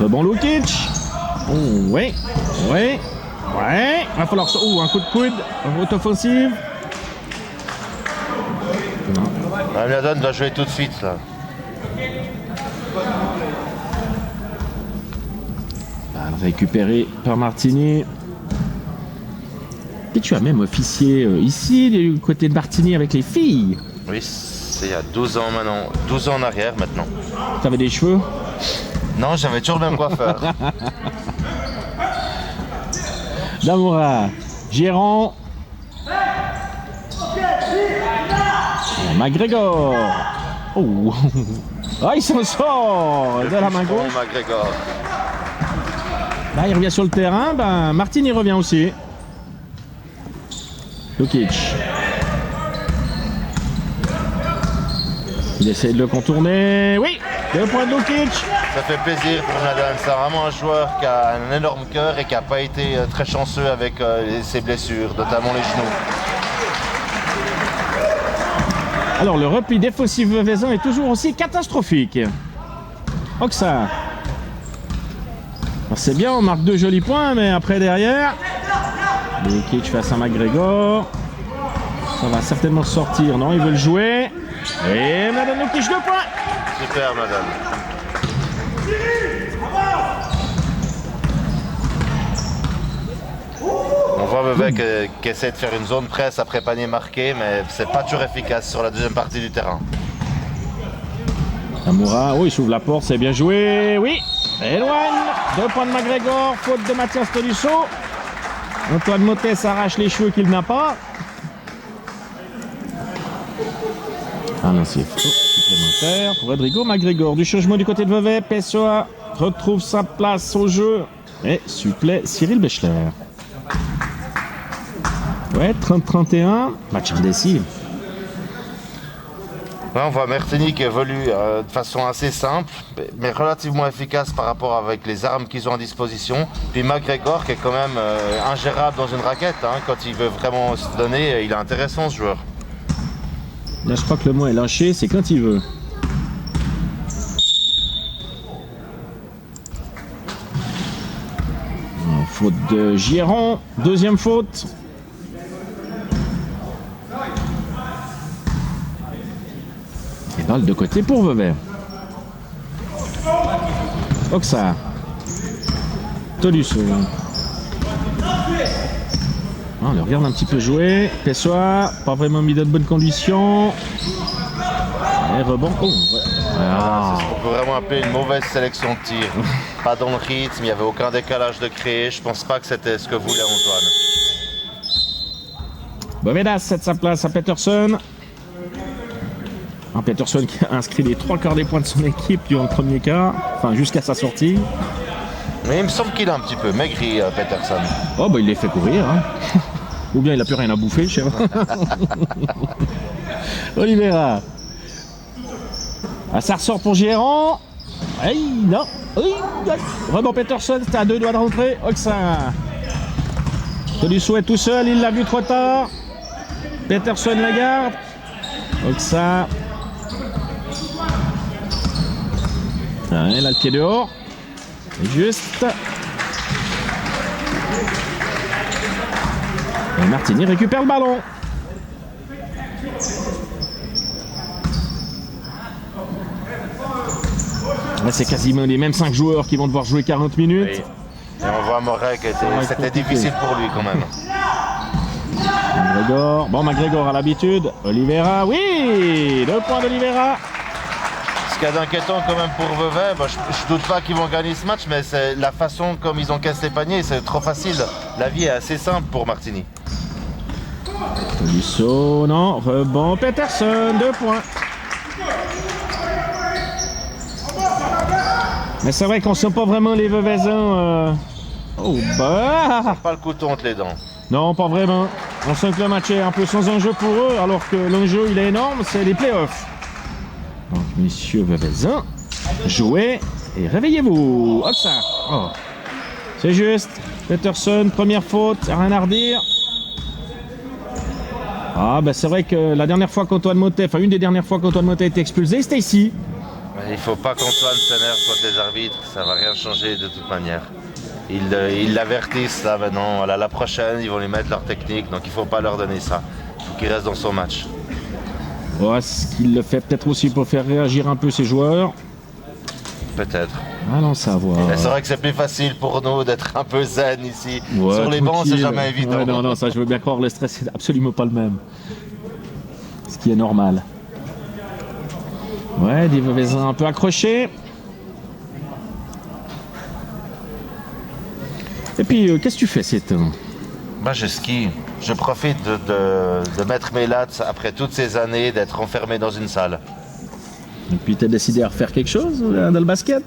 Rebond Lukic. Oh, oui, oui, ouais. Il va falloir... Oh, un coup de coude, en route offensive. Hamilton doit jouer tout de suite, là. Balle récupérée par Martigny. Et tu as même officié ici, du côté de Martigny, avec les filles. Oui, c'est il y a 12 ans maintenant. 12 ans en arrière maintenant. Tu avais des cheveux. Non, j'avais toujours le même coiffeur. Damoura, Gérant. McGregor. Oh, ah, il s'en sort de la main gauche. McGregor. Là, il revient sur le terrain. Ben, Martin y revient aussi. Lukic. Il essaie de le contourner. Oui, 2 points de Lukic. Ça fait plaisir pour Nadal. C'est vraiment un joueur qui a un énorme cœur et qui n'a pas été très chanceux avec ses blessures, notamment les genoux. Alors, le repli défensif Vevezin est toujours aussi catastrophique. Oxa. C'est bien, on marque 2 jolis points, mais après derrière, Lukic face à McGregor. Ça va certainement sortir. Non, ils veulent jouer. Et Madame Lukic, 2 points. Super, Nadal. On voit Vevey qui essaie de faire une zone presse après panier marqué, mais c'est pas toujours efficace sur la deuxième partie du terrain. Amoura, oui, il s'ouvre la porte, c'est bien joué. Oui, éloigne. 2 points de McGregor, faute de Mathias Tolisso. Antoine Motet arrache les cheveux qu'il n'a pas. Un lancier supplémentaire pour Rodrigo McGregor. Du changement du côté de Vevey, Pessoa retrouve sa place au jeu. Et supplée Cyril Bechler. Ouais, 30-31, match indécis. Là, on voit Martigny qui évolue de façon assez simple, mais relativement efficace par rapport avec les armes qu'ils ont à disposition. Puis McGregor qui est quand même ingérable dans une raquette. Hein, quand il veut vraiment se donner, il est intéressant ce joueur. Là, je crois que le mot est lâché, c'est quand il veut. Faute de Giron, deuxième faute. Et balle de côté pour Vevey. Oxa. Tolisso. On le regarde un petit peu jouer. Pessoa, pas vraiment mis dans de bonnes conditions. Et rebond. Oh, ouais. Ah. C'est ce qu'on peut vraiment appeler une mauvaise sélection de tir. Pas dans le rythme, il n'y avait aucun décalage de créé. Je pense pas que c'était ce que voulait Antoine. Bovedas cède sa place à Peterson. Peterson qui a inscrit les 3 quarts des points de son équipe durant le premier quart, enfin jusqu'à sa sortie. Mais il me semble qu'il a un petit peu maigri, Peterson. Oh bah il les fait courir. Hein. Ou bien il a plus rien à bouffer, je sais pas. Oliveira. Ah, ça ressort pour Gérant. Aïe, non. Aïe, aïe. Rebond Peterson, c'était à 2 doigts de rentrer. Oxa. Je lui souhaite tout seul, il l'a vu trop tard. Peterson la garde. Oxa. Ouais, là le pied dehors. Juste. Et Martini récupère le ballon. Là, c'est quasiment les mêmes 5 joueurs qui vont devoir jouer 40 minutes. Oui. Et on voit Moret que c'était difficile pour lui quand même. McGregor. Bon, McGregor a l'habitude. Oliveira, oui, 2 points d'Oliveira. Ce qu'il y a d'inquiétant quand même pour Vevey, je doute pas qu'ils vont gagner ce match, mais c'est la façon comme ils encaissent les paniers, c'est trop facile. La vie est assez simple pour Martini. Tolisso, non, rebond Peterson, 2 points. Mais c'est vrai qu'on sent pas vraiment les Veuvaisans. Oh bah. Pas le couteau entre les dents. Non, pas vraiment. On sent que le match est un peu sans enjeu pour eux, alors que l'enjeu il est énorme, c'est les playoffs. Donc, messieurs Veuvaisans, jouez et réveillez-vous. Hop ça. Oh. C'est juste. Peterson, première faute, rien à redire. Ah, bah c'est vrai que la dernière fois qu'Antoine Mottet, enfin une des dernières fois qu'Antoine Mottet a été expulsé, c'était ici. Il faut pas qu'Antoine s'énerve contre les arbitres, ça va rien changer de toute manière. Ils l'avertissent là maintenant, voilà, la prochaine ils vont lui mettre leur technique, donc il faut pas leur donner ça. Il faut qu'il reste dans son match. Ouais, ce qu'il le fait peut-être aussi pour faire réagir un peu ses joueurs. Peut-être. Allons savoir. Mais c'est vrai que c'est plus facile pour nous d'être un peu zen ici. Ouais, sur les bancs c'est tranquille. jamais évident. Ouais, non, ça je veux bien croire, le stress c'est absolument pas le même. Ce qui est normal. Ouais, des Veuvaisans un peu accrochés. Et puis, qu'est-ce que tu fais, c'est Je skie. Je profite de mettre mes lattes après toutes ces années d'être enfermé dans une salle. Et puis, t'as décidé à refaire quelque chose dans le basket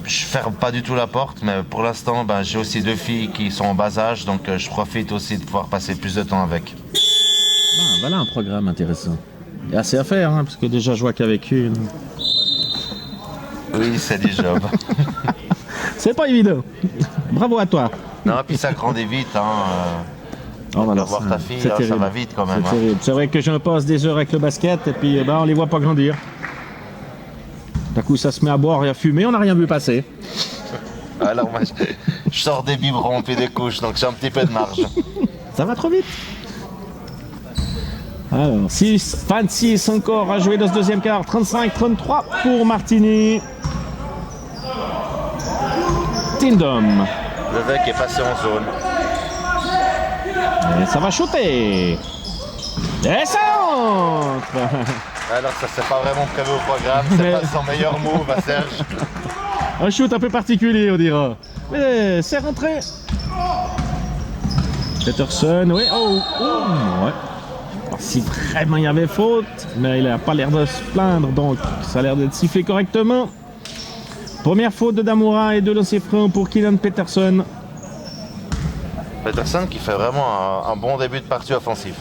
Je ferme pas du tout la porte, mais pour l'instant, j'ai aussi 2 filles qui sont en bas âge, donc je profite aussi de pouvoir passer plus de temps avec. Voilà un programme intéressant. Il y a assez à faire, hein, parce que déjà je vois qu'avec une. Oui, c'est du job. C'est pas évident. Bravo à toi. Non, puis ça grandit vite. Voir ta fille, ça va vite quand même. C'est terrible. C'est vrai que j'en passe des heures avec le basket et puis on les voit pas grandir. D'un coup, ça se met à boire et à fumer, on n'a rien vu passer. Alors, moi, je sors des biberons et des couches, donc j'ai un petit peu de marge. Ça va trop vite. Alors, 26 encore à jouer dans ce deuxième quart. 35-33 pour Martini. Tindom. Le mec est passé en zone. Et ça va shooter. Et ça entre. Alors ça c'est pas vraiment prévu au programme, c'est pas son meilleur move à Serge. Un shoot un peu particulier on dira. Mais c'est rentré. Peterson, oui, ouais. Alors, si vraiment il y avait faute, mais il n'a pas l'air de se plaindre, donc ça a l'air d'être sifflé correctement. Première faute de Damoura et de lancer franc pour Kylian Peterson. Peterson qui fait vraiment un bon début de partie offensif.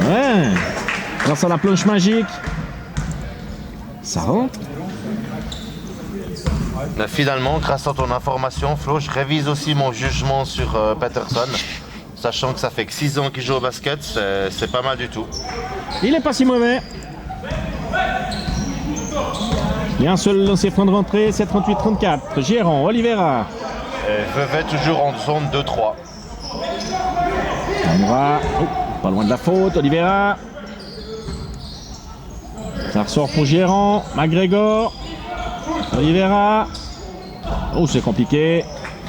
Ouais, grâce à la planche magique, ça rentre. Mais finalement, grâce à ton information, Flo, je révise aussi mon jugement sur Peterson. Sachant que ça fait que 6 ans qu'il joue au basket, c'est pas mal du tout. Il est pas si mauvais. Il y a un seul lancé franc de rentrée, 7-38-34. Gérant, Oliveira. Vevey toujours en zone 2-3. Damoura, pas loin de la faute, Oliveira. Ça ressort pour Gérant, McGregor, Oliveira. Oh, c'est compliqué.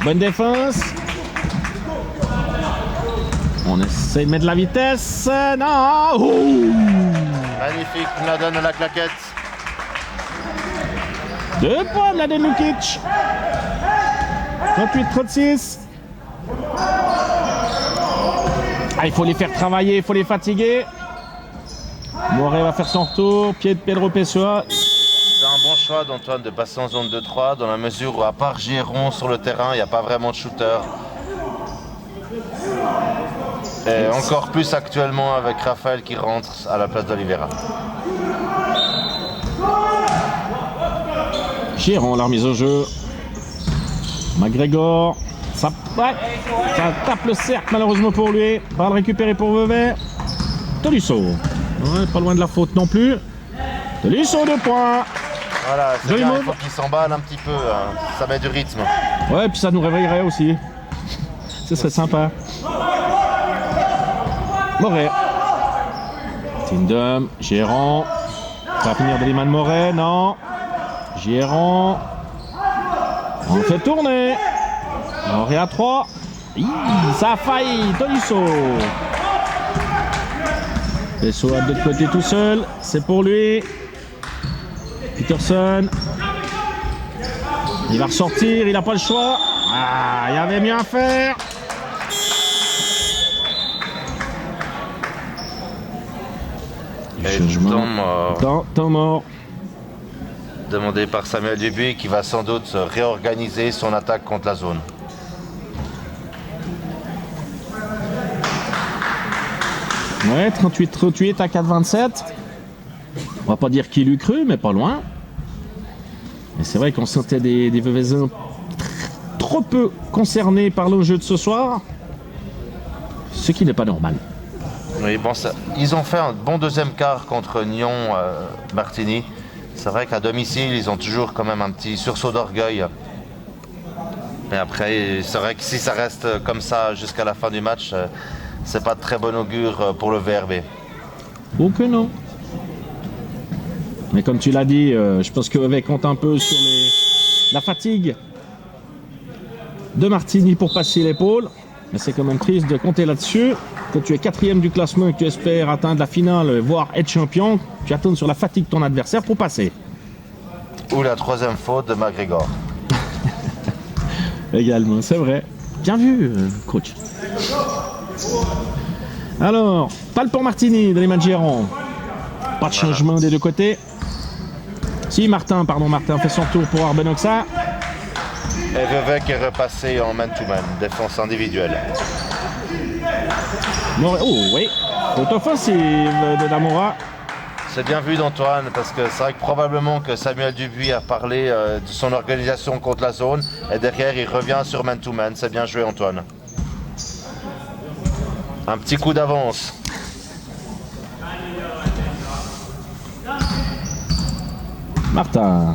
Bonne défense. On essaie de mettre de la vitesse. Non. Oh. Magnifique, Mladen à la claquette. 2 points, Mladen Lukic. 38-36. Ah, il faut les faire travailler, il faut les fatiguer. Morey va faire son retour. Pied de Pedro Pessoa. C'est un bon choix d'Antoine de passer en zone de 3 dans la mesure où à part Giron sur le terrain, il n'y a pas vraiment de shooter. Et encore plus actuellement avec Raphaël qui rentre à la place d'Oliveira. Giron, la remise au jeu. McGregor. Ça tape le cercle malheureusement pour lui. Balle récupérée pour Vevey. Tolisso. Ouais, pas loin de la faute non plus. Tolisso 2 points. Voilà, c'est Joli bien, move. il faut qu'il s'emballe un petit peu, hein. Ça met du rythme. Ouais, puis ça nous réveillerait aussi. Ce serait sympa. Morey. Tindom, Giron. Ça va finir de l'Iman Morey, non. Giron. On fait tourner. Morey à 3. Ça a failli. Tolisso. Pessoa de l'autre côté tout seul. C'est pour lui. Peterson. Il va ressortir. Il n'a pas le choix. Ah, il y avait mieux à faire. Et Changement. Temps mort. demandé par Samuel Dubuis qui va sans doute réorganiser son attaque contre la zone. Ouais, 38-38 à 4-27. On va pas dire qu'il eût cru, mais pas loin. Et c'est vrai qu'on sentait des Vevezins trop peu concernés par le jeu de ce soir. Ce qui n'est pas normal. Oui, bon, ils ont fait un bon deuxième quart contre Nyon Martigny. C'est vrai qu'à domicile, ils ont toujours quand même un petit sursaut d'orgueil. Mais après, c'est vrai que si ça reste comme ça jusqu'à la fin du match, c'est pas de très bon augure pour le VRB. Oh que non. Mais comme tu l'as dit, je pense que Vevey compte un peu sur la fatigue de Martigny pour passer l'épaule. Mais c'est quand même triste de compter là-dessus. Quand tu es 4e du classement et que tu espères atteindre la finale, voire être champion, tu attends sur la fatigue de ton adversaire pour passer. Ou la troisième faute de McGregor. Également, c'est vrai. Bien vu, coach. Alors, pas pour Martigny de l'Iman Giron. Pas de changement des deux côtés. Si, Martin fait son tour pour Arbenoxa. Et Vevey qui est repassé en man-to-man, défense individuelle. Oh oui, faute offensive de Damora. C'est bien vu d'Antoine parce que c'est vrai que probablement que Samuel Dubuis a parlé de son organisation contre la zone et derrière il revient sur man-to-man. C'est bien joué Antoine. Un petit coup d'avance. Martin.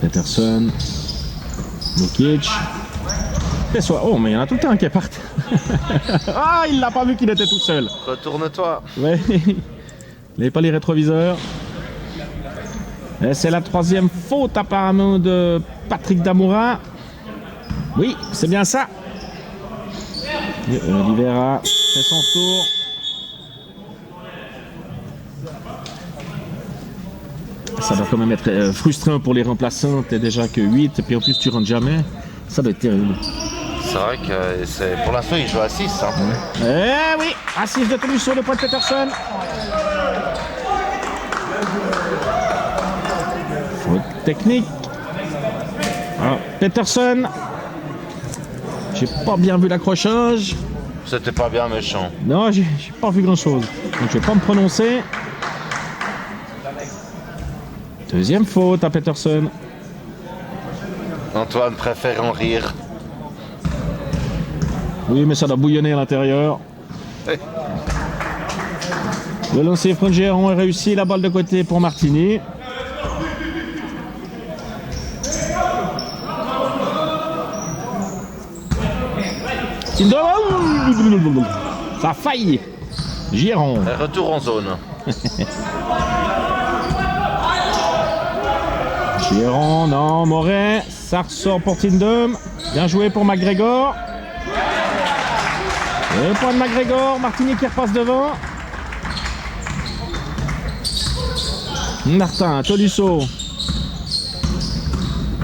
Peterson. Lukic. Pessoa. Oh, mais il y en a tout le temps qui est parti. Ah, il l'a pas vu qu'il était tout seul. Retourne-toi. Ouais. Il n'avait pas les rétroviseurs. Et c'est la troisième faute apparemment de Patrick Damoura. Oui, c'est bien ça. Et Oliveira fait son tour. Ça doit quand même être frustrant pour les remplaçants. T'es déjà que 8 et puis en plus tu rentres jamais. Ça doit être terrible. C'est vrai que pour l'instant il joue à 6. Hein. Eh oui, assise de Tolisso, le point de Peterson. Faute technique. Ah, Peterson. J'ai pas bien vu l'accrochage. C'était pas bien méchant. Non, j'ai pas vu grand chose. Donc je vais pas me prononcer. Deuxième faute à Peterson. Antoine préfère en rire. Oui, mais ça doit bouillonner à l'intérieur. Hey. Le lancer franc Giron est réussi. La balle de côté pour Martigny. Ça a failli. Giron. Et retour en zone. Chiron, non, Moret. Ça ressort pour Tindom. Bien joué pour McGregor. Et point de McGregor. Martini qui repasse devant. Martin, Tolisso.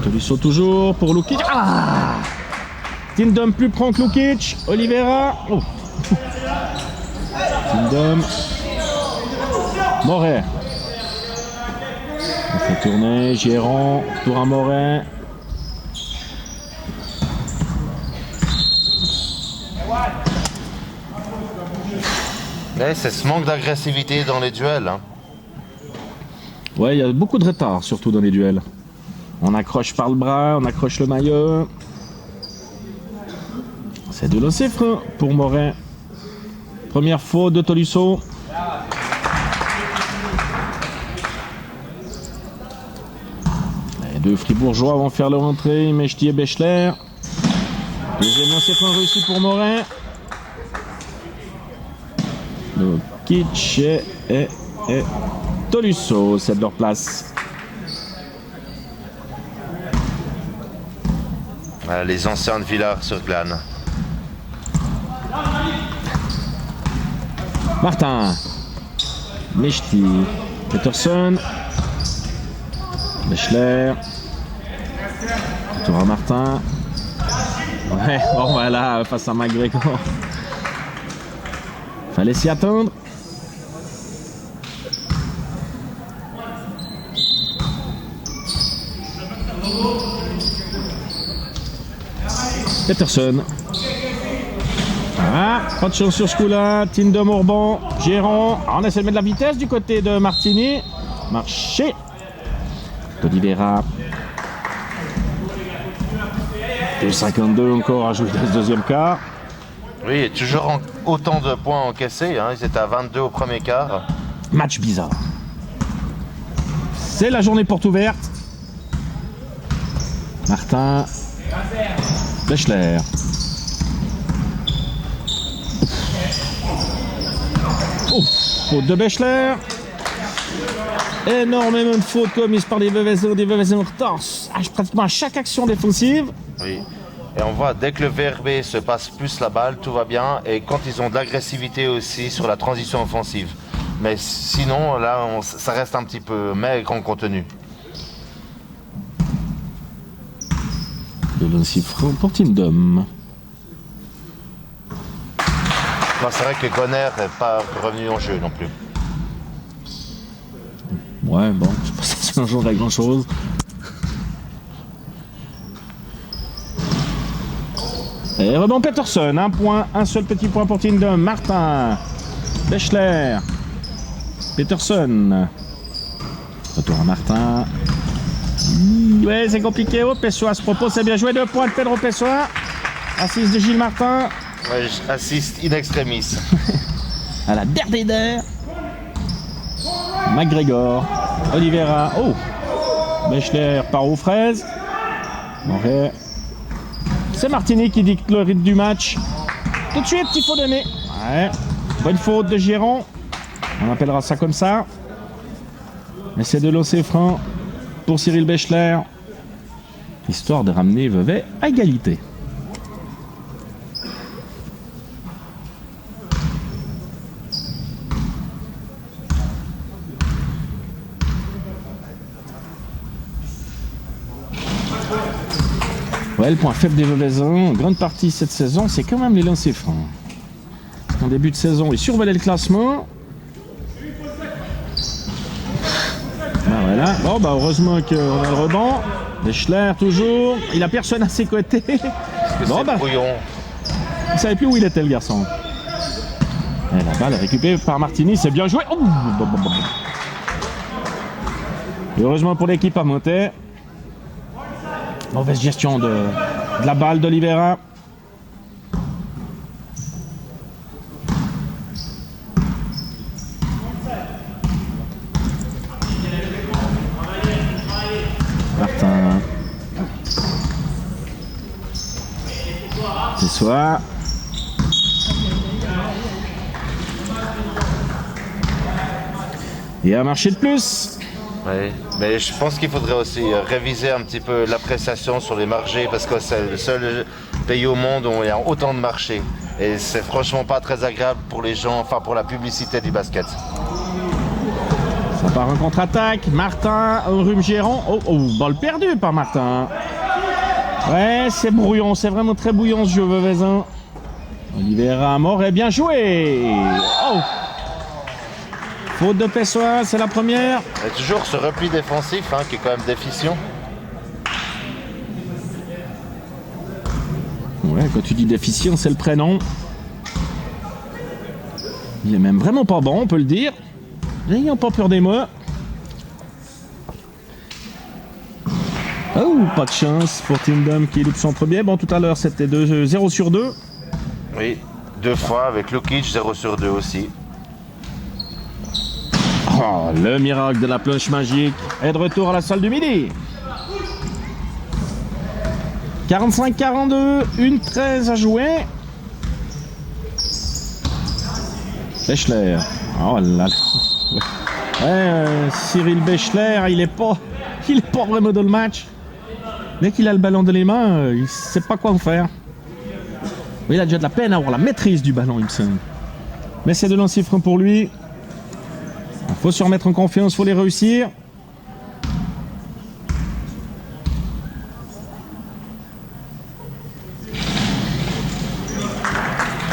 Tolisso toujours pour Lukic. Ah, Tindom plus prend que Lukic. Oliveira. Oh. Tindom. Moret. On fait tourner. Giron. Tour à Moret. Ouais, c'est ce manque d'agressivité dans les duels. Hein. Ouais, il y a beaucoup de retard, surtout dans les duels. On accroche par le bras, on accroche le maillot. C'est de lancer frein pour Moret. Première faute de Tolisso. Les deux Fribourgeois vont faire leur entrée, Mechti et Bechler. Deuxième lancer frein réussi pour Moret. Lukic et Tolisso, c'est de leur place. Les anciens de Villars-sur-Glane. Martin, Mechti, Peterson, Bechler, tour à Martin. Ouais, bon voilà, face à McGregor. Fallait s'y attendre. Peterson. Ah, pas de chance sur ce coup-là. Tindom Orban, Giron. On essaie de mettre de la vitesse du côté de Martini. Marché. Oliveira. 2,52 encore à jouer dans ce deuxième quart. Oui, et toujours autant de points encaissés. Hein. Ils étaient à 22 au premier quart. Match bizarre. C'est la journée porte ouverte. Martin. Bechler. Oh, faute de Bechler. Énormément de fautes commises par des Veuvezans en retard. Pratiquement à chaque action défensive. Oui. Et on voit, dès que le VRB se passe plus la balle, tout va bien. Et quand ils ont de l'agressivité aussi sur la transition offensive. Mais sinon, là, ça reste un petit peu maigre en contenu. Le lancer franc pour Tindom. Non, c'est vrai que Gonner n'est pas revenu en jeu non plus. Ouais, bon, je pense que ça changerait grand chose. Et rebond Peterson, un point, un seul petit point pour Tindom. Martin, Bechler, Peterson. Retour à Martin. Ouais, c'est compliqué. Oh, Pessoa se propose, c'est bien joué. 2 points de Pedro Pessoa. Assist de Gilles Martin. Ouais, assiste in extremis. À la dernière. McGregor, Oliveira. Oh, Bechler part aux fraises. Okay. C'est Martini qui dicte le rythme du match. Tout de suite, il faut donner. Ouais. Bonne faute de Giron. On appellera ça comme ça. Essaie de lancer franc pour Cyril Bechler. Histoire de ramener Vevey à égalité. Ouais, le point faible des Veuvezans, en grande partie cette saison, c'est quand même les lancers francs. En début de saison, ils survolaient le classement. Ben voilà. Bon, bah heureusement qu'on a le rebond. Bechler toujours. Il a personne à ses côtés. Bon, bah, il ne savait plus où il était, le garçon. Et la balle est récupérée par Martini. C'est bien joué. Oh, et heureusement pour l'équipe à monter. Mauvaise gestion de la balle d'Oliveira. Martin. C'est soit. Et un marché de plus. Oui, mais je pense qu'il faudrait aussi réviser un petit peu l'appréciation sur les marchés parce que c'est le seul pays au monde où il y a autant de marchés. Et c'est franchement pas très agréable pour les gens, enfin pour la publicité du basket. Ça part en contre-attaque. Martin, Rhume Géron. Oh, balle perdue par Martin. Ouais, c'est brouillon, c'est vraiment très bouillon ce jeu Veuvezin. Oliveira Moret, bien joué. Oh! Faute de Pessoa, c'est la première. Il y a toujours ce repli défensif qui est quand même déficient. Ouais, quand tu dis déficient, c'est le prénom. Il est même vraiment pas bon, on peut le dire. N'ayant pas peur des mots. Oh, pas de chance pour Tindom qui loupe son premier. Bon, tout à l'heure, c'était 0 sur 2. Oui, 2 fois avec Lukic, 0 sur 2 aussi. Oh, le miracle de la planche magique est de retour à la salle du midi. 45-42, 1-13 à jouer. Bechler. Oh là là. Ouais, Cyril Bechler, il est pas vraiment dans le match. Dès qu'il a le ballon dans les mains, il sait pas quoi en faire. Il a déjà de la peine à avoir la maîtrise du ballon, il me semble. Mais c'est de lancer franc pour lui. Il faut se remettre en confiance, il faut les réussir.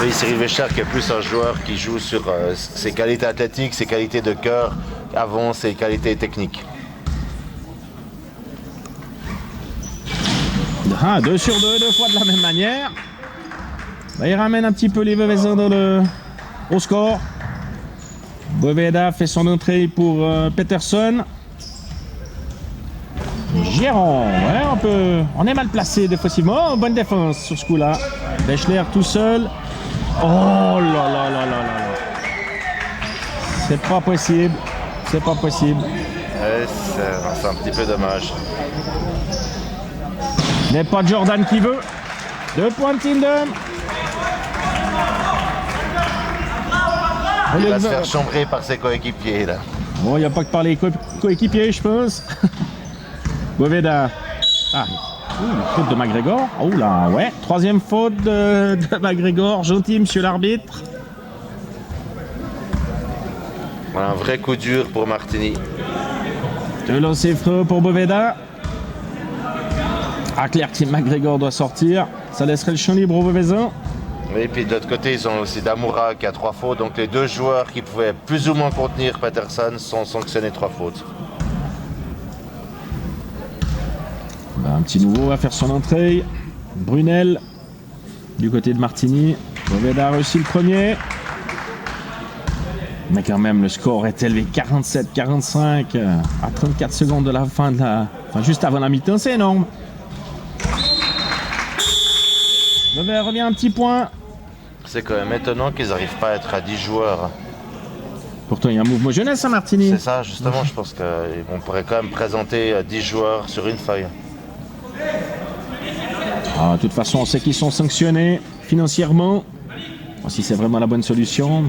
Oui, Cyril Bechler qui est plus un joueur qui joue sur ses qualités athlétiques, ses qualités de cœur, avant ses qualités techniques. 2 sur 2, 2 fois de la même manière. Il ramène un petit peu les Veuvezins au score. Boveda fait son entrée pour Peterson. Géron, ouais, on est mal placé défensivement. Bonne défense sur ce coup-là. Bechler tout seul. Oh là là là là là. C'est pas possible. C'est pas possible. C'est un petit peu dommage. N'est pas Jordan qui veut. 2 points de Tindom. Il va se faire chambrer par ses coéquipiers là. Bon, il n'y a pas que par les coéquipiers, je pense. Boveda. Ah, faute de McGregor. Oh là, ouais. 3e faute de McGregor. Gentil, monsieur l'arbitre. Voilà, un vrai coup dur pour Martini. 2 lancers francs pour Boveda. Ah, clair, Tim McGregor doit sortir. Ça laisserait le champ libre au Veuvezin. Oui, et puis de l'autre côté, ils ont aussi Damoura qui a 3 fautes. Donc les 2 joueurs qui pouvaient plus ou moins contenir Peterson sont sanctionnés 3 fautes. Un petit nouveau va faire son entrée. Brunel du côté de Martini. Boveda a réussi le premier. Mais quand même, le score est élevé 47-45 à 34 secondes de la fin de la... Enfin, juste avant la mi-temps, c'est énorme. Boveda revient un petit point. C'est quand même étonnant qu'ils n'arrivent pas à être à 10 joueurs. Pourtant, il y a un mouvement jeunesse à Martini. C'est ça, justement, je pense qu'on pourrait quand même présenter 10 joueurs sur une feuille. Ah, de toute façon, on sait qu'ils sont sanctionnés financièrement. Bon, si c'est vraiment la bonne solution,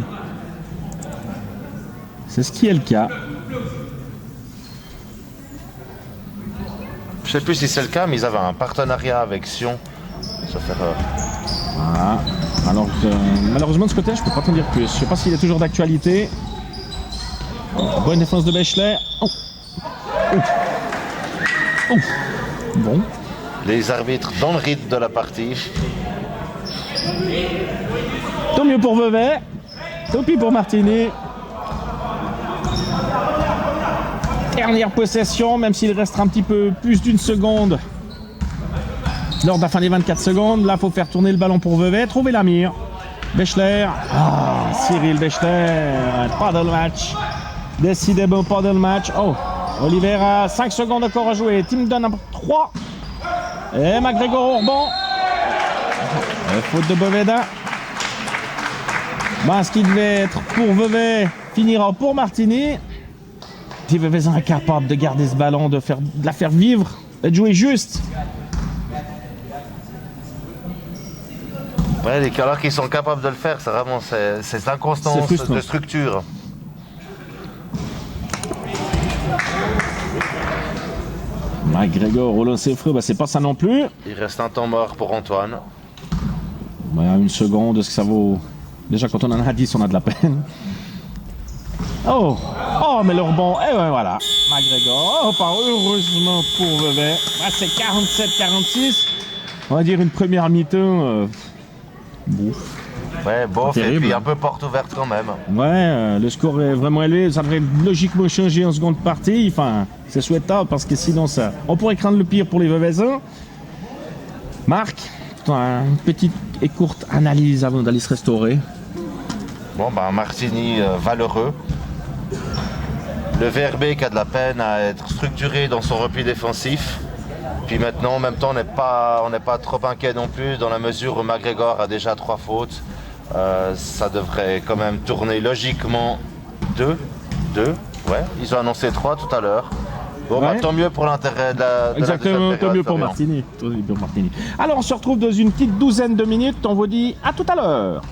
c'est ce qui est le cas. Je sais plus si c'est le cas, mais ils avaient un partenariat avec Sion. Sauf erreur. Voilà. Alors, malheureusement, de ce côté, je peux pas t'en dire plus. Je sais pas s'il est toujours d'actualité. Bonne défense de Bechler. Oh. Oh. Oh. Bon. Les arbitres dans le rythme de la partie. Tant mieux pour Vevey. Tant pis pour Martini. Dernière possession, même s'il restera un petit peu plus d'une seconde. Lors de la fin des 24 secondes, là, il faut faire tourner le ballon pour Vevey. Trouver la mire. Bechler. Ah, Cyril Bechler. Pas dans le match. Décidément pas dans le match. Oh, Oliveira. 5 secondes encore à jouer. Tindom 3. Et McGregor au rebond. Faute de Boveda. Ce qui devait être pour Vevey finira pour Martini. Si Vevey est incapable de garder ce ballon, de la faire vivre, de jouer juste. Ouais, alors qu'ils sont capables de le faire, c'est vraiment ces inconstances de structure. McGregor au lancer franc, bah, c'est pas ça non plus. Il reste un temps mort pour Antoine. Bah, une seconde, est-ce que ça vaut... Déjà, quand on en a 10, on a de la peine. Oh! Oh, mais le rebond, et ouais, voilà. McGregor, oh, pas heureusement pour Vevey. Bah, c'est 47-46. On va dire une première mi-temps. Bouf. Ouais, bof, et Terrible. puis un peu porte ouverte quand même. Ouais, le score est vraiment élevé. Ça devrait logiquement changer en seconde partie. Enfin, c'est souhaitable parce que sinon, ça, on pourrait craindre le pire pour les Veveyens. Marc, une petite et courte analyse avant d'aller se restaurer. Bon, ben Martini valeureux. Le VRB qui a de la peine à être structuré dans son repli défensif. Puis maintenant, en même temps, on n'est pas trop inquiet non plus dans la mesure où McGregor a déjà 3 fautes. Ça devrait quand même tourner logiquement 2. Ouais, ils ont annoncé 3 tout à l'heure. Bon, Ouais. bah, tant mieux pour l'intérêt de la Exactement, deuxième tant mieux période, pour Florian. Martini. Tant mieux pour Martini. Alors, on se retrouve dans une petite douzaine de minutes. On vous dit à tout à l'heure.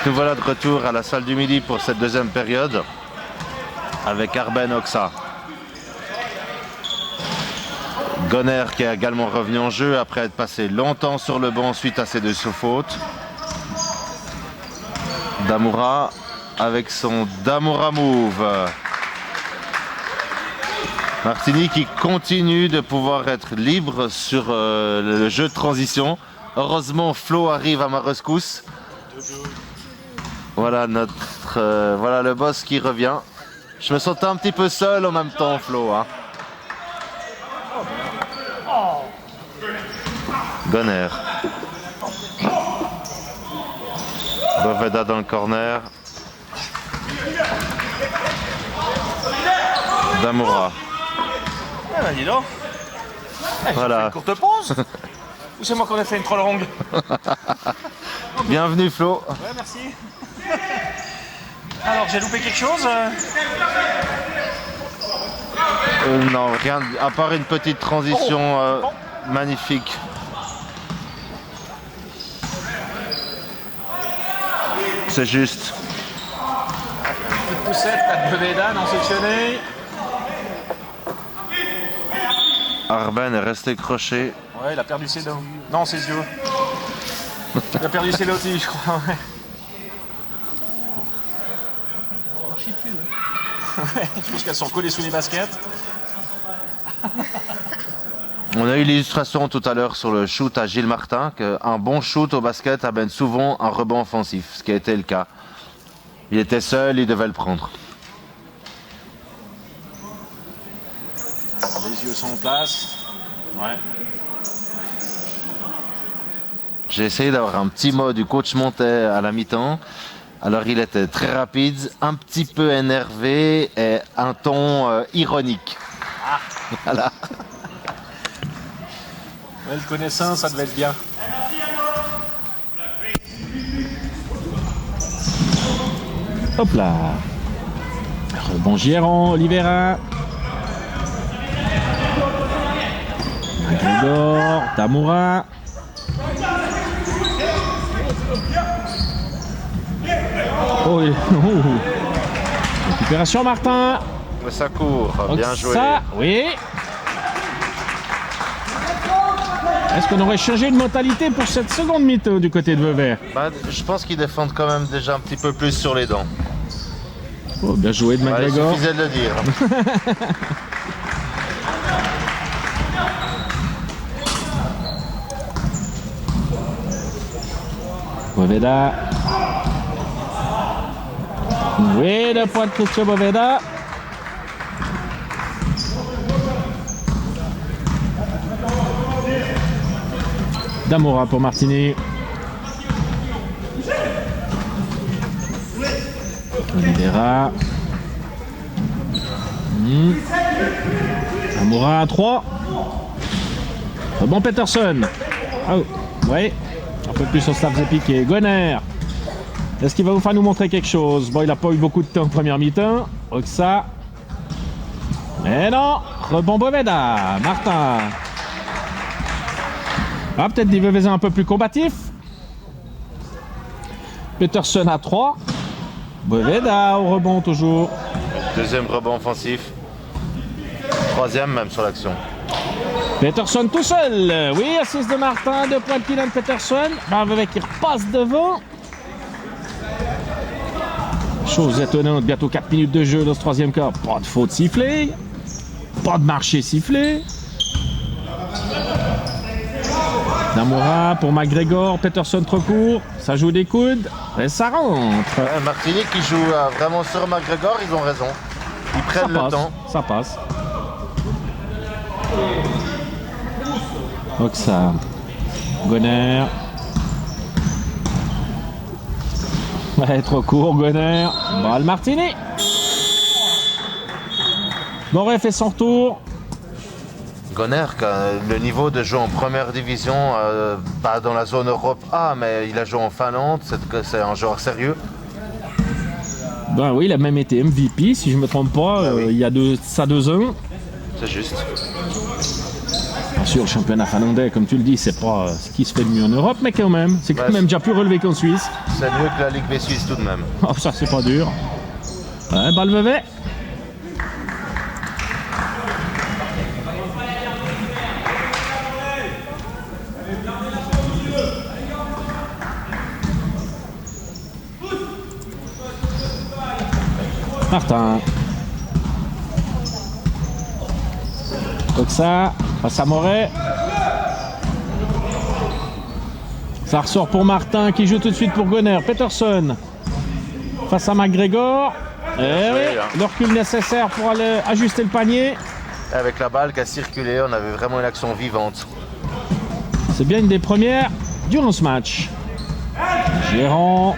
Nous voilà de retour à la salle du midi pour cette deuxième période avec Arben Oxa. Goner qui est également revenu en jeu après être passé longtemps sur le banc suite à ses 2 sous-fautes. Damoura avec son Damoura Move. Martini qui continue de pouvoir être libre sur le jeu de transition. Heureusement, Flo arrive à ma rescousse. Voilà voilà le boss qui revient. Je me sentais un petit peu seul en même temps, Flo. Hein. Goner. Boveda dans le corner. Damoura. Ah bah dis donc. Voilà. Une courte pause. Ou c'est moi qu'on a fait une trop longue? Bienvenue Flo. Ouais, merci. Alors, j'ai loupé quelque chose? Non, rien, à part une petite transition magnifique. C'est juste. Une petite poussette, pas de Boveda non sectionné. Arben est resté croché. Ouais, il a perdu ses dents. Non, ses yeux. Il a perdu ses lotis, je crois. Ouais. Ouais, je pense qu'elles sont collées sous les baskets. On a eu l'illustration tout à l'heure sur le shoot à Gilles Martin, qu'un bon shoot au basket amène souvent un rebond offensif, ce qui a été le cas. Il était seul, il devait le prendre. Les yeux sont en place. Ouais. J'ai essayé d'avoir un petit mot du coach Montet à la mi-temps. Alors il était très rapide, un petit peu énervé et un ton ironique. Ah. Voilà. Ouais, le connaissant, ça devait être bien. Hop là. Rebond Giron, Oliveira. Grégor, Damoura. Oh, récupération Martin. Mais ça court, bien joué. Ça, oui. Est-ce qu'on aurait changé de mentalité pour cette seconde mi-temps du côté de Vauvert? Bah, je pense qu'ils défendent quand même déjà un petit peu plus sur les dents. Oh, bien joué de Ouais, il McGregor. suffisait de le dire. Boveda. Oui, le point de Christian Boveda. Damoura pour Martini. Oliveira. Damoura à 3. Bon Peterson. Oh, ouais. Un peu plus au staff piqué. Goner. Est-ce qu'il va vous faire nous montrer quelque chose? Bon, il n'a pas eu beaucoup de temps en première mi-temps. Oxa. Mais non. Rebond Boveda. Martin. Ah, peut-être des Veuvezans un peu plus combatifs. Peterson à 3. Boveda au rebond toujours. Deuxième rebond offensif. Troisième même sur l'action. Peterson tout seul. Oui, assist de Martin. 2 points de Kylian Peterson. Avec il repasse devant. Chose étonnante. Bientôt 4 minutes de jeu dans ce troisième quart. Pas de faute sifflée. Pas de marché sifflé. Damoura pour McGregor. Peterson trop court. Ça joue des coudes. Et ça rentre. Martini qui joue vraiment sur McGregor, ils ont raison. Ils prennent le temps. Ça passe. Oxa. Goner. Ouais, trop court, Goner. Balle Martini. Moré fait son retour. Goner, le niveau de jeu en première division, pas dans la zone Europe A, mais il a joué en Finlande, c'est un joueur sérieux. Ben oui, il a même été MVP, si je ne me trompe pas, oui. il y a ça 2 ans. C'est juste. Bien sûr, le championnat finlandais, comme tu le dis, c'est pas ce qui se fait de mieux en Europe, mais quand même, c'est quand même déjà plus relevé qu'en Suisse. C'est mieux que la Ligue B suisse tout de même. Oh, ça, c'est pas dur. Ouais, balle Vevey. Martin. Donc ça, face à Moret. Ça ressort pour Martin qui joue tout de suite pour Gonner. Peterson face à McGregor. Et oui, le recul nécessaire pour aller ajuster le panier. Avec la balle qui a circulé, on avait vraiment une action vivante. C'est bien une des premières durant ce match. Gérant.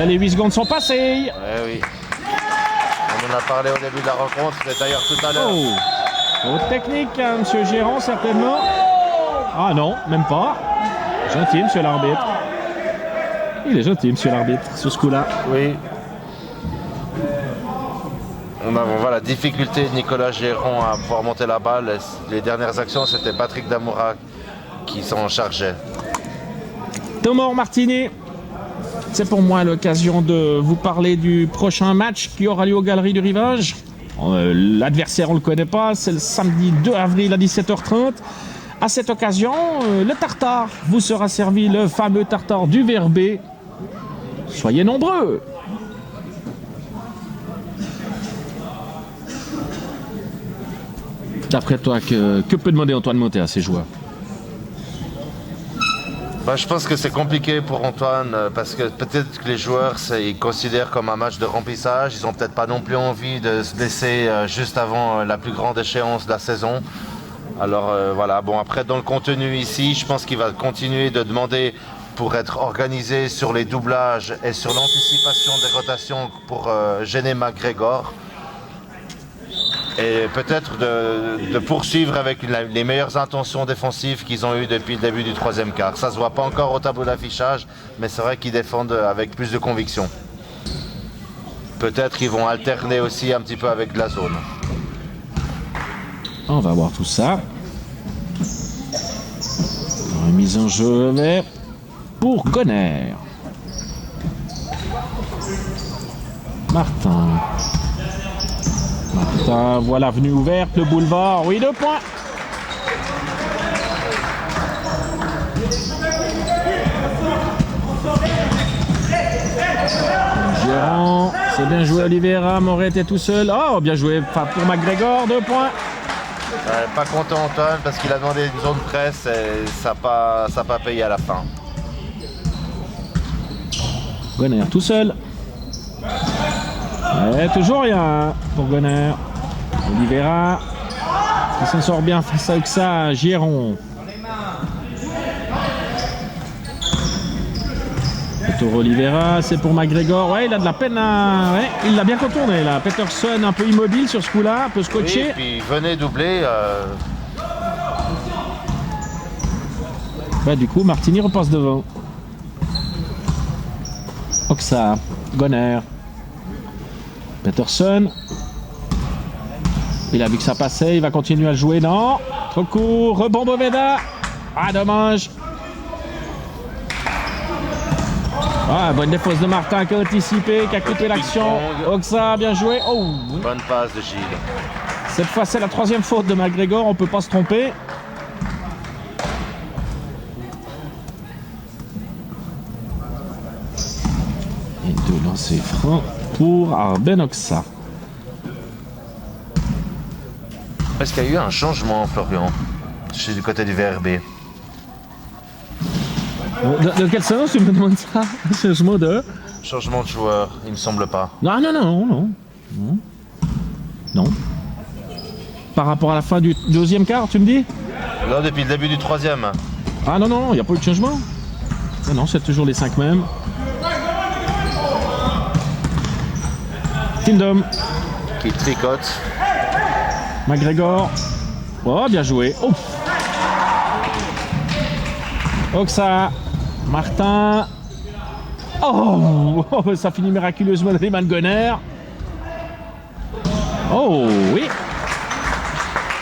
Les 8 secondes sont passées. Oui. On en a parlé au début de la rencontre, mais d'ailleurs tout à l'heure. Oh, haute technique, hein, monsieur Gérant, certainement. Ah non, même pas. Gentil, monsieur l'arbitre. Il est gentil, monsieur l'arbitre, sur ce coup-là. Oui. On voit la difficulté de Nicolas Géron à pouvoir monter la balle. Les dernières actions, c'était Patrick Damoura qui s'en chargeait. Thomas Martini, c'est pour moi l'occasion de vous parler du prochain match qui aura lieu aux Galeries du Rivage. L'adversaire, on ne le connaît pas, c'est le samedi 2 avril à 17h30. À cette occasion, le tartare vous sera servi, le fameux tartare du Verbé. Soyez nombreux. D'après toi, que peut demander Antoine Mottet à ses joueurs? Je pense que c'est compliqué pour Antoine parce que peut-être que les joueurs ils considèrent comme un match de remplissage. Ils n'ont peut-être pas non plus envie de se blesser juste avant la plus grande échéance de la saison. Alors voilà, bon après dans le contenu ici, je pense qu'il va continuer de demander pour être organisé sur les doublages et sur l'anticipation des rotations pour gêner McGregor. Et peut-être de poursuivre avec les meilleures intentions défensives qu'ils ont eues depuis le début du troisième quart. Ça ne se voit pas encore au tableau d'affichage, mais c'est vrai qu'ils défendent avec plus de conviction. Peut-être qu'ils vont alterner aussi un petit peu avec la zone. On va voir tout ça. Remise en jeu pour Gonner. Martin, voit l'avenue ouverte, le boulevard. Oui, 2 points. Gérant, c'est bien joué Oliveira. Moret était tout seul. Oh, bien joué pour McGregor, 2 points. Pas content Antoine parce qu'il a demandé une zone presse et ça n'a pas payé à la fin. Gonner tout seul. Et toujours rien pour Gonner. Oliveira qui s'en sort bien face à Uxa. Giron. Pour Oliveira, c'est pour McGregor. Ouais, il a de la peine à... Ouais, il l'a bien contourné là. Peterson un peu immobile sur ce coup-là, un peu scotché. Oui, puis venez doubler. Du coup, Martini repasse devant. Oxa, Gonner. Peterson. Il a vu que ça passait, il va continuer à le jouer. Non, trop court. Rebond Boveda. Ah, dommage. Bonne défense de Martin qui a anticipé, qui a coupé l'action. Oxa, bien joué. Oh. Bonne passe de Gilles. Cette fois, c'est la 3e faute de McGregor, on ne peut pas se tromper. Et 2 lancers francs pour Arben Oxa. Est-ce qu'il y a eu un changement, Florian, du côté du VRB? Dans quel sens tu me demandes ça? Changement de... Changement de joueur, il me semble pas. Non. Par rapport à la fin du 2e quart, tu me dis? Là, depuis le début du 3e. Ah non, il n'y a pas eu de changement. Non, c'est toujours les 5 mêmes. Tindom. Qui tricote. McGregor. Oh, bien joué. Oh. Oxa. Martin. Oh, ça finit miraculeusement dans les mains de Gonner. Oh, oui.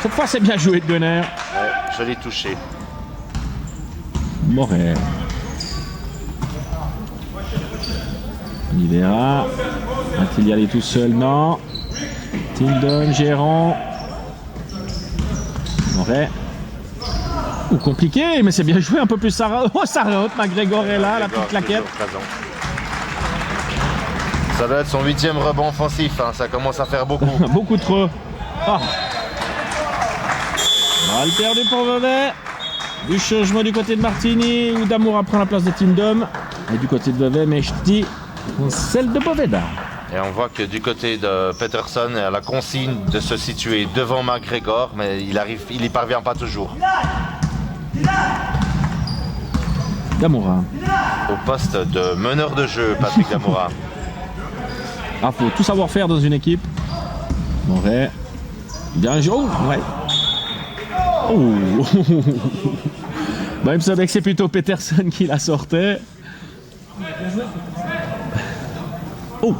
Cette fois, c'est bien joué de Gonner. Joli touché. Moret. Olivera. Va-t-il y aller tout seul? Non. Tindom, Gérant. Moret. Ou compliqué, mais c'est bien joué. Un peu plus Sarah. Oh, ça rentre. McGregor est là, la petite claquette. Ça doit être son 8e rebond offensif. Hein. Ça commence à faire beaucoup. Beaucoup trop. Ah. Balle perdue pour Vevey. Du changement du côté de Martini, où Damoura prend la place de Tindom. Et du côté de Vevey, Mechti, celle de Boveda. Et on voit que du côté de Peterson, il y a la consigne de se situer devant McGregor, mais il y parvient pas toujours. Damoura. Au poste de meneur de jeu, Patrick Damoura. Ah, faut tout savoir faire dans une équipe. Moret. Bien joué. Oh, ouais. Oh. Bah, il me semblait que c'est plutôt Peterson qui la sortait. Oh.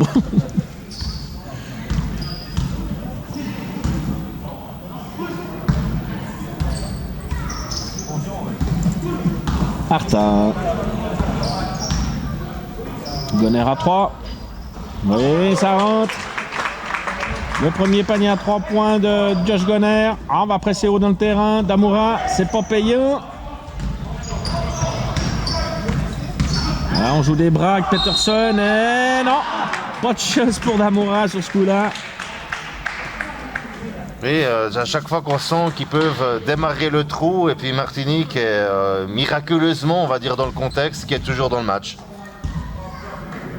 Arta. Gonner à 3. Oui, ça rentre. Le premier panier à 3 points de Josh Gonner. Ah, on va presser haut dans le terrain. Damoura, c'est pas payant. Là, on joue des bras avec Peterson. Et non, pas de chance pour Damoura sur ce coup-là. Oui, à chaque fois qu'on sent qu'ils peuvent démarrer le trou, et puis Martinique est miraculeusement, on va dire dans le contexte, qui est toujours dans le match.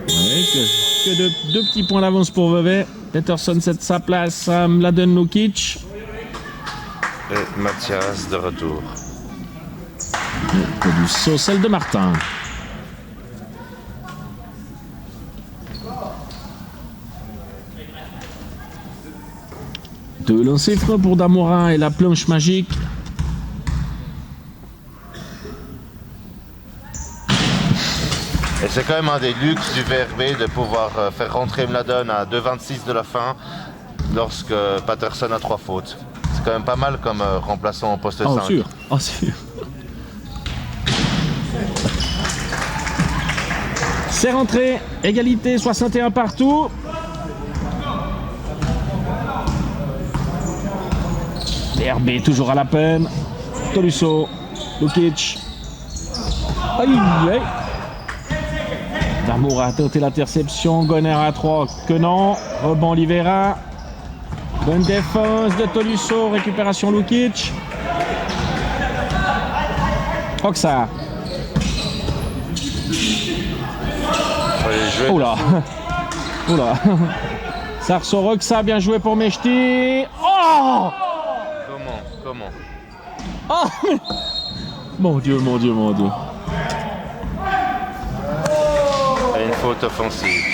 Oui, que deux petits points d'avance pour Vevey. Peterson cède sa place à Mladen Lukic. Et Mathias de retour. Et du saut, celle de Martin. Deux lancers francs pour Damoura et la planche magique. Et c'est quand même un des luxes du VRB de pouvoir faire rentrer Mladen à 2,26 de la fin lorsque Patterson a 3 fautes. C'est quand même pas mal comme remplaçant au poste 5. Oh, sûr. Oh, sûr. C'est rentré. Égalité, 61 partout. VRB toujours à la peine. Tolusso. Lukic. Aïe, aïe. Damoura a tenté l'interception. Gonner à 3. Que non. Rebond Olivera. Bonne défense de Tolusso. Récupération Lukic. Oxa. Oh là. Oh là. Sarso Roxa. Bien joué pour Mechti. Oh. Comment Oh. Mon Dieu, mon Dieu, mon Dieu. Et une faute offensive.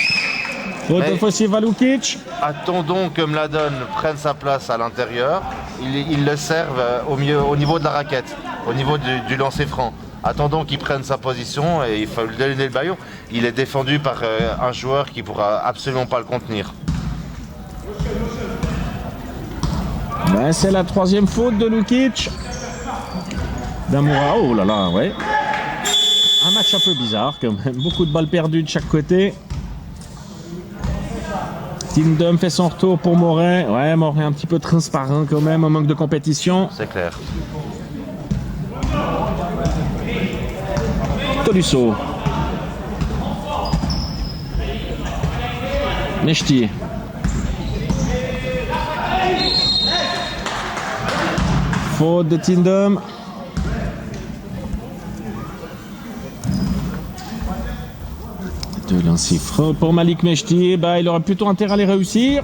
Faute offensive à Lukic. Attendons que Mladen prenne sa place à l'intérieur. Il le serve au niveau de la raquette, au niveau du lancer franc. Attendons qu'il prenne sa position et il faut lui donner le ballon. Il est défendu par un joueur qui ne pourra absolument pas le contenir. Ben, c'est la troisième faute de Lukic. Damoura, oh là là, ouais. Un match un peu bizarre quand même. Beaucoup de balles perdues de chaque côté. Tindom fait son retour pour Moret. Ouais, Moret un petit peu transparent quand même, un manque de compétition. C'est clair. Tolusso. Mechti. Faute de Tindom. De lancer franc pour Malik Mechti. Bah, il aurait plutôt intérêt à les réussir.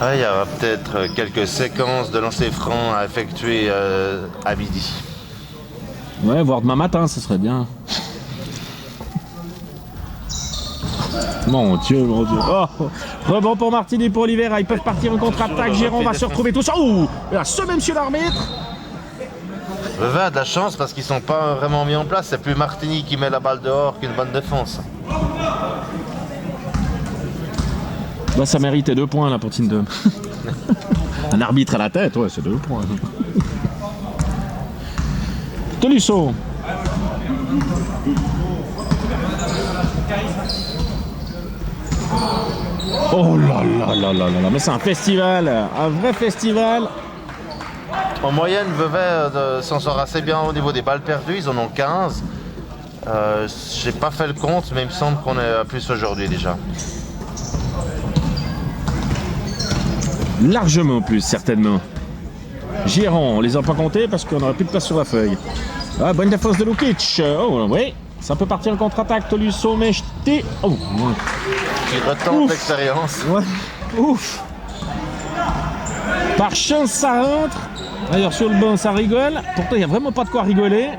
Ah, il y aura peut-être quelques séquences de lancer franc à effectuer à midi. Ouais, voire demain matin, ce serait bien. Mon Dieu, mon Dieu. Oh, rebond pour Martini, pour Oliveira. Ils peuvent partir en contre-attaque. Géron va se retrouver tout ça. Ouh, là, ce monsieur l'arbitre. Vevey a de la chance parce qu'ils sont pas vraiment mis en place. C'est plus Martini qui met la balle dehors qu'une bonne défense. Bah, ça méritait 2 points là pour Tindem. Un arbitre à la tête, ouais, c'est 2 points. Tolisso. Oh là là là là là, mais c'est un festival, un vrai festival. En moyenne, Vevey s'en sort assez bien au niveau des balles perdues. Ils en ont 15. J'ai pas fait le compte, mais il me semble qu'on est à plus aujourd'hui déjà. Largement plus, certainement. Géron, on les a pas comptés parce qu'on n'aurait plus de place sur la feuille. Ah, bonne défense de Lukic. Oh oui, ça peut partir en contre-attaque. Tolisso, Mechti. Oh, ouais. Il retente l'expérience. Ouais. Ouf. Par chance, ça rentre. D'ailleurs, sur le banc, ça rigole. Pourtant, il n'y a vraiment pas de quoi rigoler.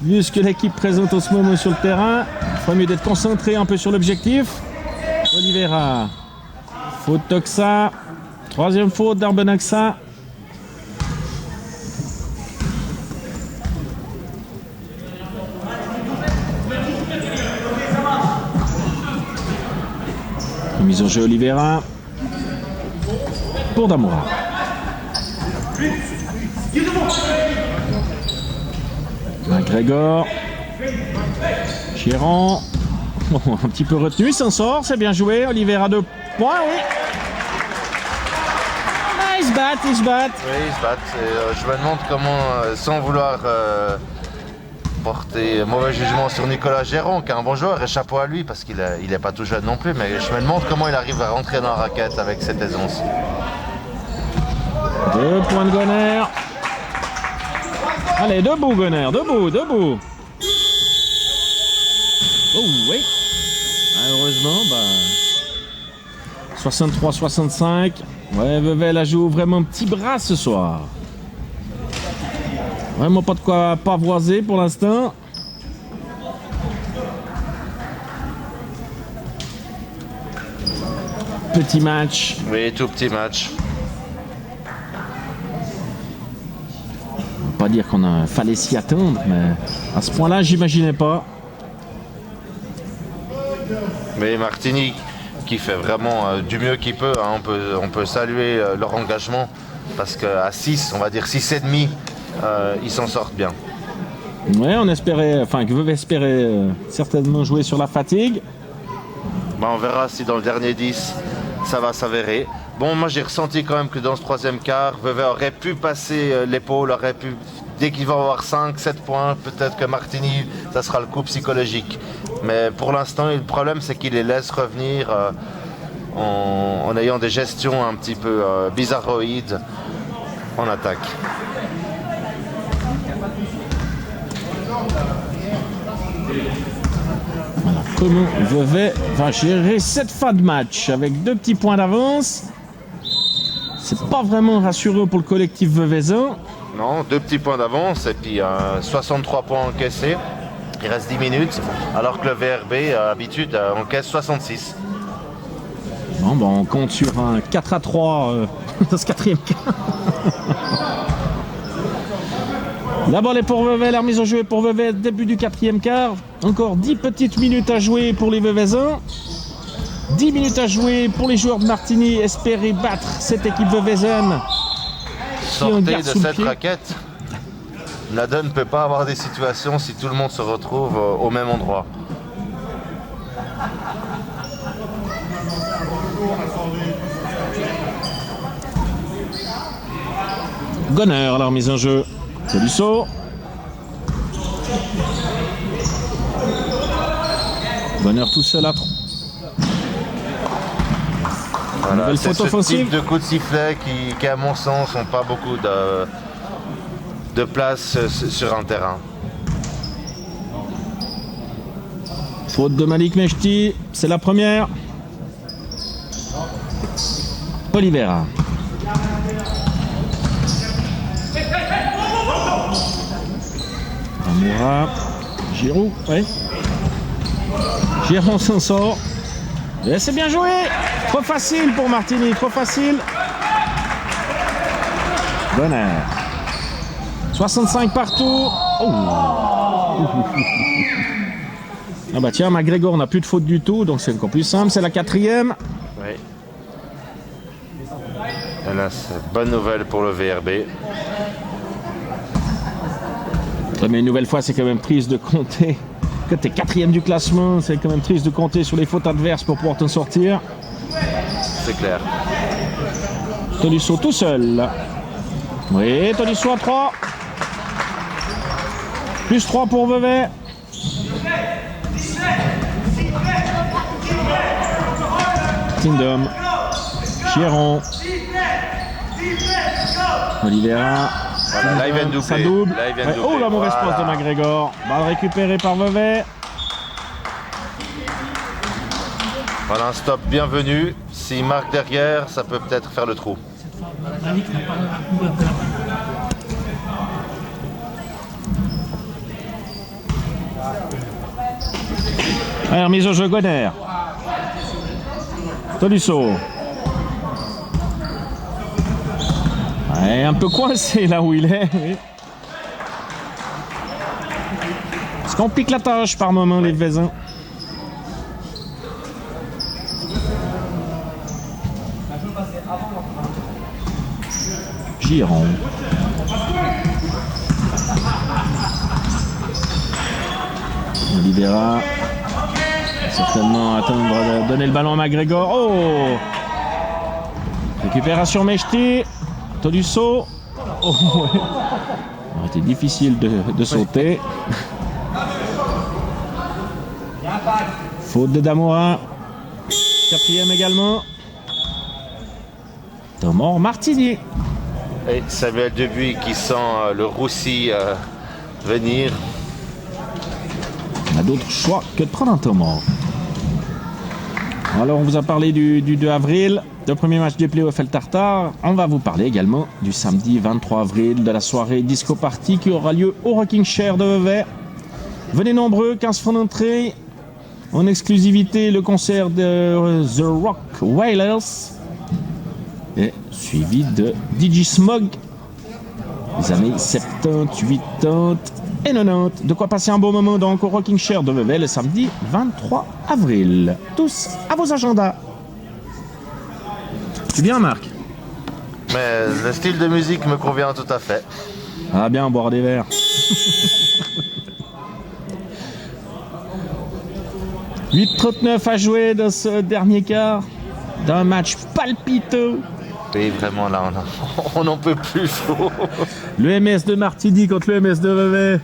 Vu ce que l'équipe présente en ce moment sur le terrain, il ferait mieux d'être concentré un peu sur l'objectif. Oliveira. Faute Toxa. 3e faute d'Arbenaxa. Mise en jeu Oliveira. Pour Damoura. McGregor. Chiron. Un petit peu retenu, il s'en sort, c'est bien joué. Oliveira 2 points, oui. Ah, ils se battent. Oui, ils se battent. Et, je me demande comment, sans vouloir porter mauvais jugement sur Nicolas Géron, qui est un bon joueur, et chapeau à lui, parce qu'il n'est pas tout jeune non plus, mais je me demande comment il arrive à rentrer dans la raquette avec cette aisance. 2 points de Gonner. Allez, debout Gonner, debout. Oh oui. Malheureusement, 63-65. Ouais, Vevey la joue vraiment petit bras ce soir. Vraiment pas de quoi pavoiser pour l'instant. Petit match. Oui, tout petit match. Pas dire qu'on fallait s'y attendre, mais à ce point-là, j'imaginais pas. Mais Martini qui fait vraiment du mieux qu'il peut, hein. On peut saluer leur engagement parce qu'à 6, on va dire 6,5, ils s'en sortent bien. Ouais, on espérait, enfin, que Vevey espérait certainement jouer sur la fatigue. On verra si dans le dernier 10, ça va s'avérer. Bon, moi j'ai ressenti quand même que dans ce 3e quart, Vevey aurait pu passer l'épaule, aurait pu, dès qu'il va avoir 5-7 points, peut-être que Martini, ça sera le coup psychologique. Mais pour l'instant, le problème c'est qu'il les laisse revenir en ayant des gestions un petit peu bizarroïdes en attaque. Voilà, comment Vevey va gérer cette fin de match avec 2 petits points d'avance. C'est pas vraiment rassurant pour le collectif veveysan. Non, 2 petits points d'avance et puis 63 points encaissés. Il reste 10 minutes, alors que le VRB, à l'habitude, encaisse 66. Bon, on compte sur un 4-3 dans ce 4e quart. La balle est pour Vevey, la remise en jeu est pour Vevey, début du 4e quart. Encore 10 petites minutes à jouer pour les Veveysans. 10 minutes à jouer pour les joueurs de Martini, espérer battre cette équipe veveysanne. Sortez de cette raquette. La donne ne peut pas avoir des situations si tout le monde se retrouve au même endroit. Gonner, la remise en jeu. Tolisso. Gonner tout seul à 3. Voilà, c'est faute ce offensive. type de coups de sifflet qui à mon sens, n'ont pas beaucoup de place sur un terrain. Faute de Malik Mechti, c'est la première. Oliveira. Damoura. Giroud, ouais. Giron s'en sort. Et c'est bien joué. Trop facile pour Martini, trop facile. Bonheur. 65 partout. Oh. Ah bah tiens, McGregor n'a plus de faute du tout, donc c'est encore plus simple. C'est la 4e. Oui. Et là, c'est bonne nouvelle pour le VRB. Mais une nouvelle fois, c'est quand même triste de compter. Quand tu es 4e du classement, c'est quand même triste de compter sur les fautes adverses pour pouvoir t'en sortir. C'est clair. Tolisso tout seul. Oui, Tolisso à 3. Plus 3 pour Vevey. Tindom. Chiron. Oliveira. Voilà, là, il vient de Ça doubler. double. Là, il vient de Ouais. doubler. Oh, la mauvaise Voilà. passe de McGregor. Balle récupérée par Vevey. Voilà un stop bienvenu. S'il marque derrière, ça peut peut-être faire le trou. Allez, remise au jeu Gonner. Tolisso. Ouais, un peu coincé là où il est. Oui. Parce qu'on pique la tâche par moment, les Vézins. Giron. Oliveira. Certainement attendre de donner le ballon à McGregor. Oh! Récupération Mechti. Tolisso. Oh, ouais. C'était difficile de sauter. Faute de Damoura. 4e également. Thomas Martini. Et Samuel Dubuis qui sent le roussi venir. On a d'autres choix que de prendre un Thomas. Alors, on vous a parlé du 2 avril, le premier match des playoffs El Tartare. On va vous parler également du samedi 23 avril de la soirée Disco Party qui aura lieu au Rocking Chair de Vevey. Venez nombreux, 15 francs d'entrée. En exclusivité, le concert de The Rock Wailers. Et suivi de DJ Smog. Les années 70, 80 et 90. De quoi passer un bon moment donc au Rocking Chair de Vevey le samedi 23 avril. Tous à vos agendas. Tu viens, Marc? Mais le style de musique me convient tout à fait. Ah bien, boire des verres. 8:39 à jouer dans ce dernier quart d'un match palpitant. Oui, vraiment, là, on n'en peut plus. Le MS de Martini contre le MS de Vevey.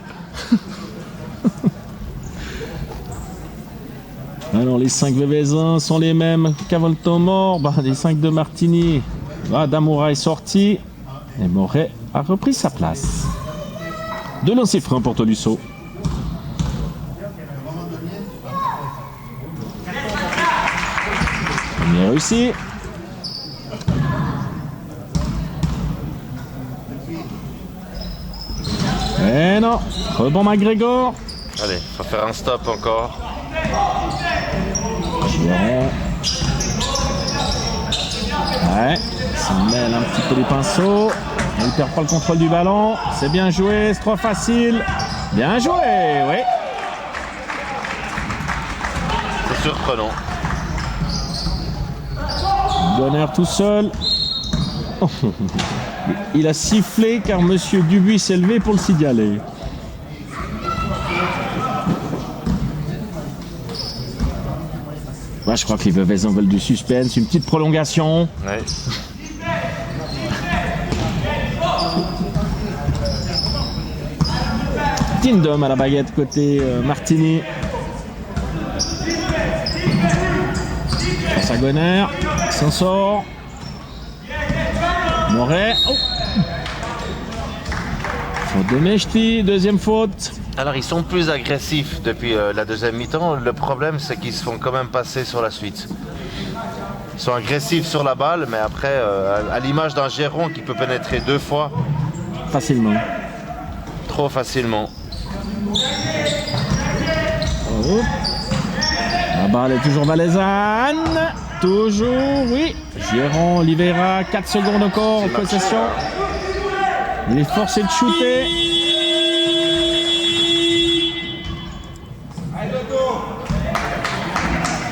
Alors, les 5 Veveysins sont les mêmes qu'avant le temps mort. Bah, les 5 de Martini. Bah, Damoura est sorti. Et Moret a repris sa place. 2 lancers francs pour Tolisso. Premier réussi. Eh non, rebond McGregor. Allez, faut faire un stop encore. Giron. Ouais, ça mêle un petit peu les pinceaux. Il perd pas le contrôle du ballon. C'est bien joué, c'est trop facile. Bien joué, oui. C'est surprenant. Donner tout seul. Il a sifflé car Monsieur Dubuis s'est levé pour le signaler. Ouais, je crois que les Veveysins veulent du suspense, une petite prolongation. Ouais. Tindom à la baguette côté Martini. Face à Gonner, s'en sort. Moret. Oh. Faute de Mechti, deuxième faute. Alors, ils sont plus agressifs depuis la deuxième mi-temps. Le problème, c'est qu'ils se font quand même passer sur la suite. Ils sont agressifs sur la balle, mais après, à l'image d'un Géron qui peut pénétrer 2 fois, Facilement. trop facilement. Oh. balle est toujours valaisanne. Toujours, oui. Giron, Oliveira, 4 secondes encore en possession. Il est forcé de shooter.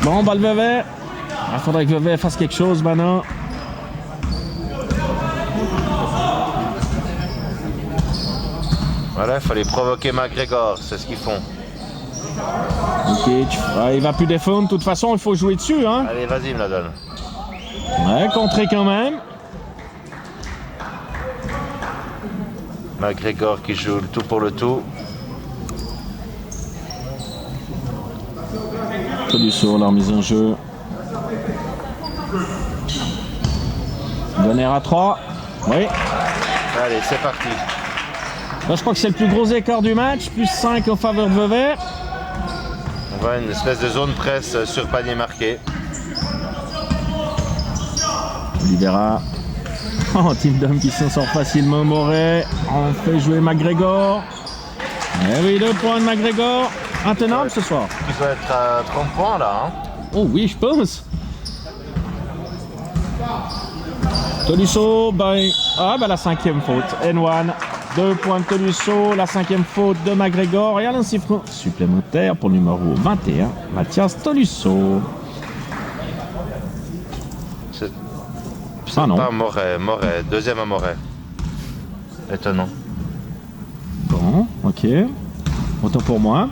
Bon, balle Vevey. Il faudrait que Vevey fasse quelque chose maintenant. Voilà, il fallait provoquer McGregor, c'est ce qu'ils font. Ok, il va plus défendre. De toute façon, il faut jouer dessus. Hein. Allez, vas-y, me la donne. Ouais, contrer quand même. McGregor qui joue le tout pour le tout. Tolisso, leur mise en jeu. Gonner à 3. Oui. Allez, c'est parti. Là, je crois que c'est le plus gros écart du match. Plus 5 en faveur de Vevey. On voit une espèce de zone presse sur panier marqué. Oliveira. Oh, Tindom qui s'en sort facilement. Moret. On fait jouer McGregor. Eh oui, 2 points de McGregor. Intenable ce soir. Il doit être à 30 points là. Hein. Oh oui, je pense. Tolisso, la 5e faute. N1. 2 points de Tolisso, la 5e faute de McGregor. Et un sifflement supplémentaire pour le numéro 21, Mathias Tolisso. C'est non. pas Moret, deuxième à Moret. Étonnant. Bon, ok. Autant pour moi.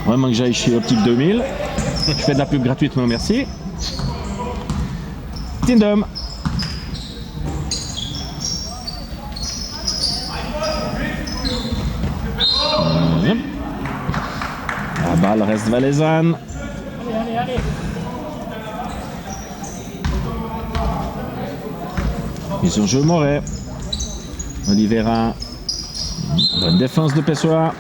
Vraiment que j'aille chez Optique 2000. Je fais de la pub gratuitement, merci. Tindom. La balle reste valaisanne. Ils ont joué Moret. Oliveira. Bonne défense de Pessoa.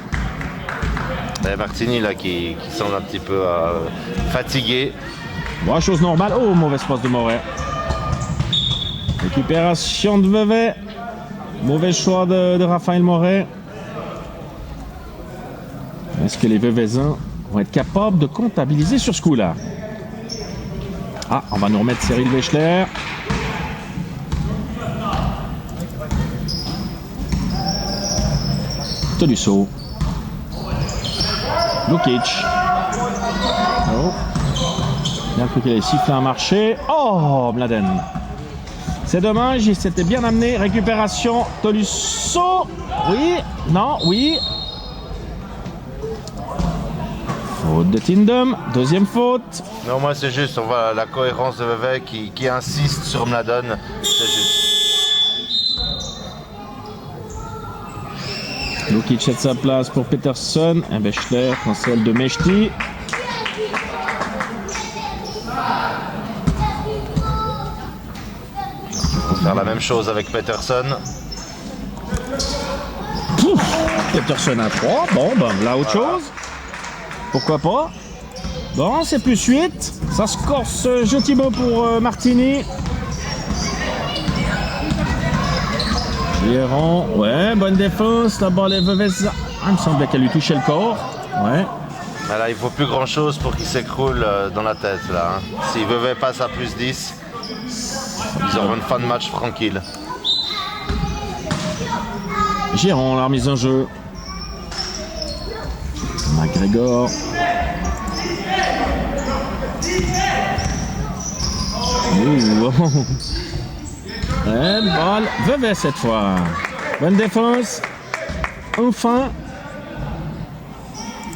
Et Martini là qui semble un petit peu fatigué. Bon, chose normale. Oh, mauvaise passe de Moret. Récupération de Vevey. Mauvais choix de Raphaël Moret. Est-ce que les Veveysins vont être capables de comptabiliser sur ce coup-là? Ah, on va nous remettre Cyril Wechler. Tolisso. Lukic. Oh. Bien cru qu'il allait siffler un marché. Oh, Mladen. C'est dommage, il s'était bien amené. Récupération, Tolisso. Oui, non, oui. Faute de Tindom, deuxième faute. Non, moi c'est juste, on voit la cohérence de Vevey qui insiste sur Mladon. C'est juste. Lukic cède sa place pour Peterson. Un Bechler dans celle de Mechti. On va faire la même chose avec Peterson. Peterson à 3. Bon, là autre chose. Pourquoi pas. Bon, c'est plus 8. Ça se corse gentiment pour Martini. Giron, ouais, bonne défense. La balle est Vevezza. Ah, il me semblait qu'elle lui touchait le corps. Ouais. Voilà, il faut plus grand chose pour qu'il s'écroule dans la tête là. Hein. S'il Vevey passe à plus 10, ils auront une fin de match tranquille. Giron, la remise en jeu. McGregor. Ouh. Et balle, Vevey cette fois. Bonne défense. Enfin.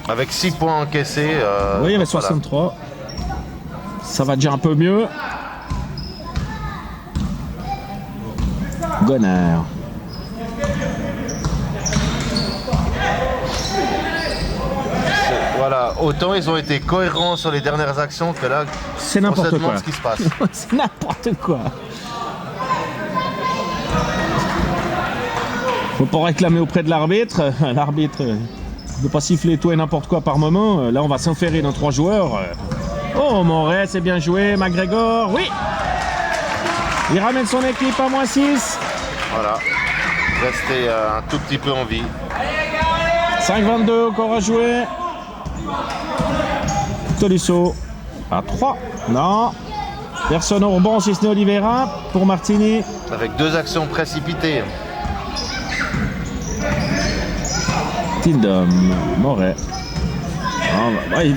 Avec 6 points encaissés. Oui, il y avait 63. Voilà. Ça va déjà un peu mieux. Gonner. Voilà, autant ils ont été cohérents sur les dernières actions que là, c'est n'importe quoi. Ce qui se passe. C'est n'importe quoi. Faut pas réclamer auprès de l'arbitre. L'arbitre ne veut pas siffler tout et n'importe quoi par moment. Là, on va s'enferrer dans 3 joueurs. Oh, Moret, c'est bien joué. McGregor, oui. Il ramène son équipe à -6. Voilà. Rester un tout petit peu en vie. 5-22 encore à jouer. Tolisso à 3. Non. Personne au rebond si ce n'est Oliveira pour Martini. Avec 2 actions précipitées. Tindom, Moret.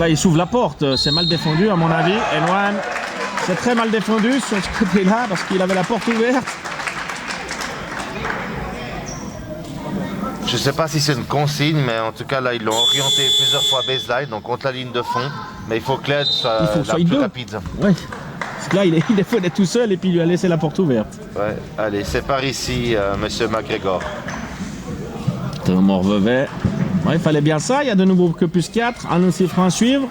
Il s'ouvre la porte. C'est mal défendu à mon avis. N1, c'est très mal défendu sur ce côté-là parce qu'il avait la porte ouverte. Je ne sais pas si c'est une consigne, mais en tout cas là ils l'ont orienté plusieurs fois baseline, donc contre la ligne de fond. Mais il faut que l'aide soit la plus rapide. Ouais. Parce que là il défendait tout seul et puis il lui a laissé la porte ouverte. Ouais. Allez, c'est par ici, monsieur McGregor. Thomas Vevey. Ouais, il fallait bien ça. Il y a de nouveau que plus 4. Un lancé franc à suivre.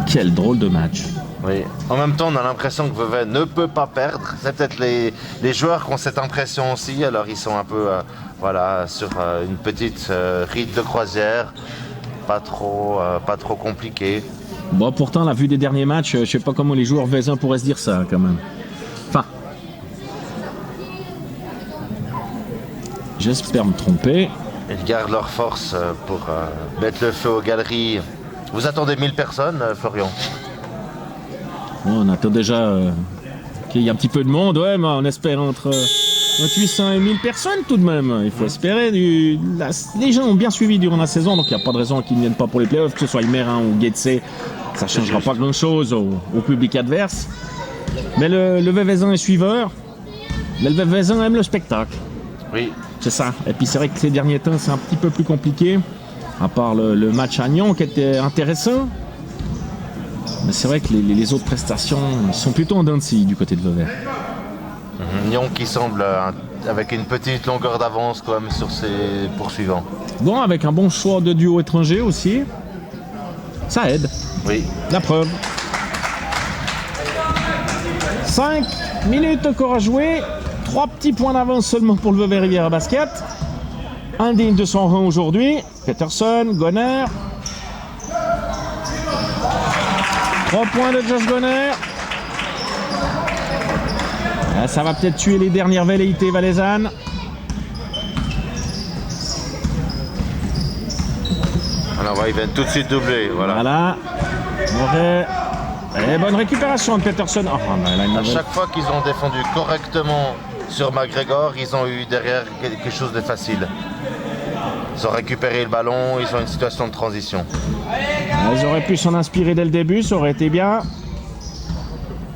Quel drôle de match. Oui. En même temps, on a l'impression que Vevey ne peut pas perdre. C'est peut-être les joueurs qui ont cette impression aussi. Alors, ils sont un peu sur une petite rite de croisière. Pas trop compliqué. Bon, pourtant, la vue des derniers matchs, je sais pas comment les joueurs Vezin pourraient se dire ça, quand même. Enfin. J'espère me tromper. Ils gardent leur force pour mettre le feu aux galeries. Vous attendez 1000 personnes, Florian? On attend déjà qu'il y ait un petit peu de monde, ouais, mais on espère entre 800 et 1000 personnes tout de même. Il faut espérer. Les gens ont bien suivi durant la saison, donc il n'y a pas de raison qu'ils ne viennent pas pour les playoffs, que ce soit Imerin ou Getse. Ça ne changera pas grand-chose au public adverse. Mais le Vevezin est suiveur. Mais le Vevezin aime le spectacle. Oui. C'est ça. Et puis c'est vrai que ces derniers temps, c'est un petit peu plus compliqué. À part le match à Nyon qui était intéressant. Mais c'est vrai que les autres prestations sont plutôt en dents de scie du côté de Vevey. Nyon qui semble avec une petite longueur d'avance quand même sur ses poursuivants. Bon, avec un bon choix de duo étranger aussi. Ça aide. Oui. La preuve. 5 minutes encore à jouer. 3 petits points d'avance seulement pour le Vevey Riviera Basket. Indigne de son rang aujourd'hui. Peterson, Gonner. 3 points de Josh Gonner. Là, ça va peut-être tuer les dernières velléités valaisannes. Alors, ils viennent tout de suite doubler. Voilà. Moret. Et bonne récupération de Peterson. Oh, à chaque fois qu'ils ont défendu correctement sur McGregor, ils ont eu derrière quelque chose de facile. Ils ont récupéré le ballon, ils ont une situation de transition. Ils auraient pu s'en inspirer dès le début, ça aurait été bien.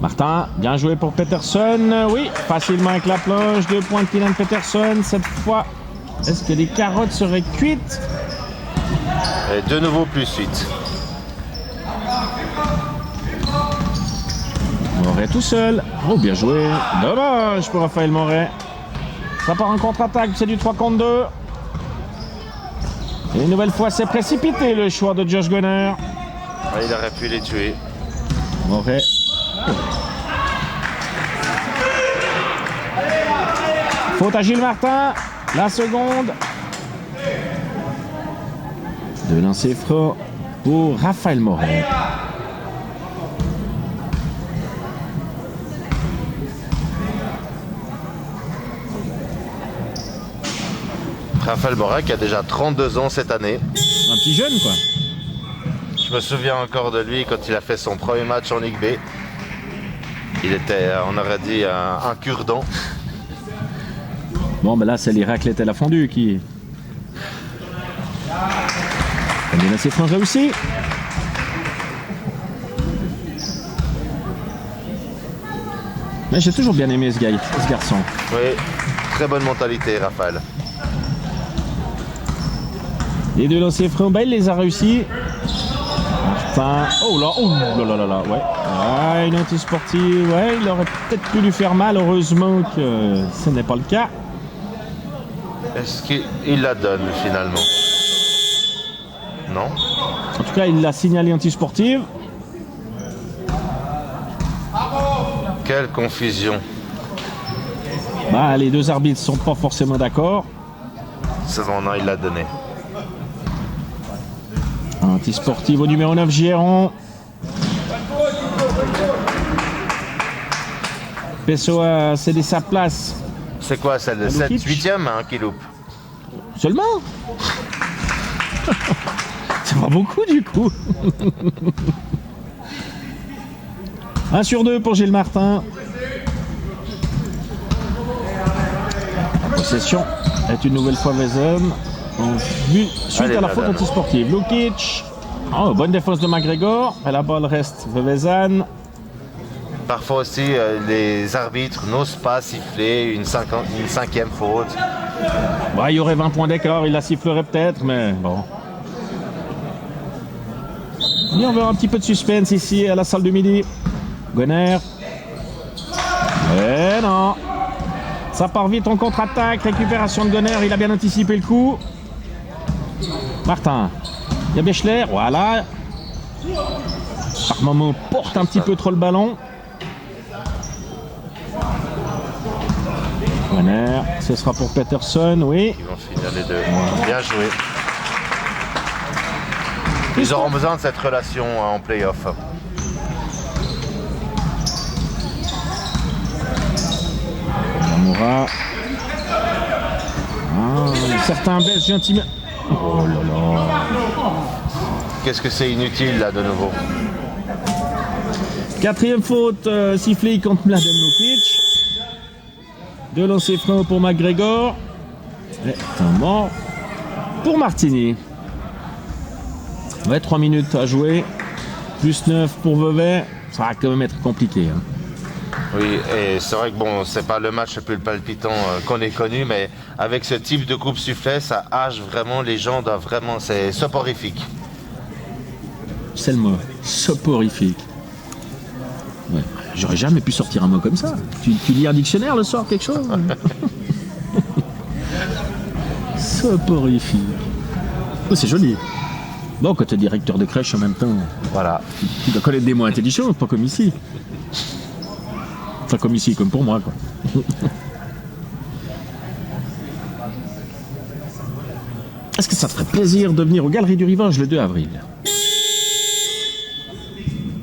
Martin, bien joué pour Peterson. Oui, facilement avec la planche. 2 points de Kylian Peterson. Cette fois, est-ce que les carottes seraient cuites? Et de nouveau plus 8. Moret tout seul. Oh, bien joué. Dommage pour Raphaël Moret. Ça part en contre-attaque, c'est du 3 contre 2. Et une nouvelle fois, c'est précipité le choix de Josh Gonner. Ouais, il aurait pu les tuer. Moret. Faute à Gilles Martin. La seconde. De lancer franc pour Raphaël Moret. Raphaël Moret qui a déjà 32 ans cette année. Un petit jeune, quoi. Je me souviens encore de lui quand il a fait son premier match en Ligue B. Il était, on aurait dit, un cure-dent. Bon, ben là, c'est les raclettes à la fondue qui... Bien assez franc réussi. Mais j'ai toujours bien aimé ce garçon. Oui, très bonne mentalité, Raphaël. Les deux lancers francs, ben, il les a réussis. Enfin, oh là, ouais. Ah, une anti-sportive, ouais, il aurait peut-être pu lui faire mal, heureusement que ce n'est pas le cas. Est-ce qu'il la donne finalement? Non. En tout cas, il l'a signalé anti-sportive. Quelle confusion. Bah, les deux arbitres sont pas forcément d'accord. Cependant, il l'a donné. Anti-sportive au numéro 9, Giron. Pessoa a cédé sa place. C'est quoi, c'est le 7-8e qui loupe? Seulement. C'est pas beaucoup du coup. 1 sur 2 pour Gilles Martin. La possession est une nouvelle fois Vezem. Suite Allez, à la faute madame. antisportive. Lukic. Oh, bonne défense de McGregor. Et la balle reste Vezan. Parfois aussi, les arbitres n'osent pas siffler une cinquième faute. Ouais, il y aurait 20 points d'écart, il la sifflerait peut-être, mais bon. Et on verra un petit peu de suspense ici à la salle du midi. Gonner. Eh non. Ça part vite en contre-attaque. Récupération de Gonner, il a bien anticipé le coup. Martin. Il y a Bechler, voilà. Par moment, porte un petit peu trop le ballon. Gonner, ce sera pour Peterson, oui. Ils vont finir les deux. Bien joué. Ils auront besoin de cette relation en play-off. Namoura. Certains baissent gentiment. Oh là là. Qu'est-ce que c'est inutile là de nouveau? 4e faute sifflée contre Mladen Lukic. 2 lancers francs pour McGregor. Et un mort pour Martini. Ouais, 3 minutes à jouer. Plus 9 pour Vevey. Ça va quand même être compliqué. Hein. Oui, et c'est vrai que bon, c'est pas le match le plus palpitant qu'on ait connu, mais avec ce type de coupe sifflet, ça hache vraiment, les gens doivent vraiment, c'est soporifique. C'est le mot. Soporifique. Ouais. J'aurais jamais pu sortir un mot comme ça. Tu lis un dictionnaire le soir, quelque chose? Soporifique. Oh, c'est joli. Bon, quand tu es directeur de crèche en même temps, Voilà. tu dois connaître des mots intelligents, pas comme ici. Enfin, comme ici, comme pour moi, quoi. Est-ce que ça te ferait plaisir de venir aux Galeries du Rivage le 2 avril?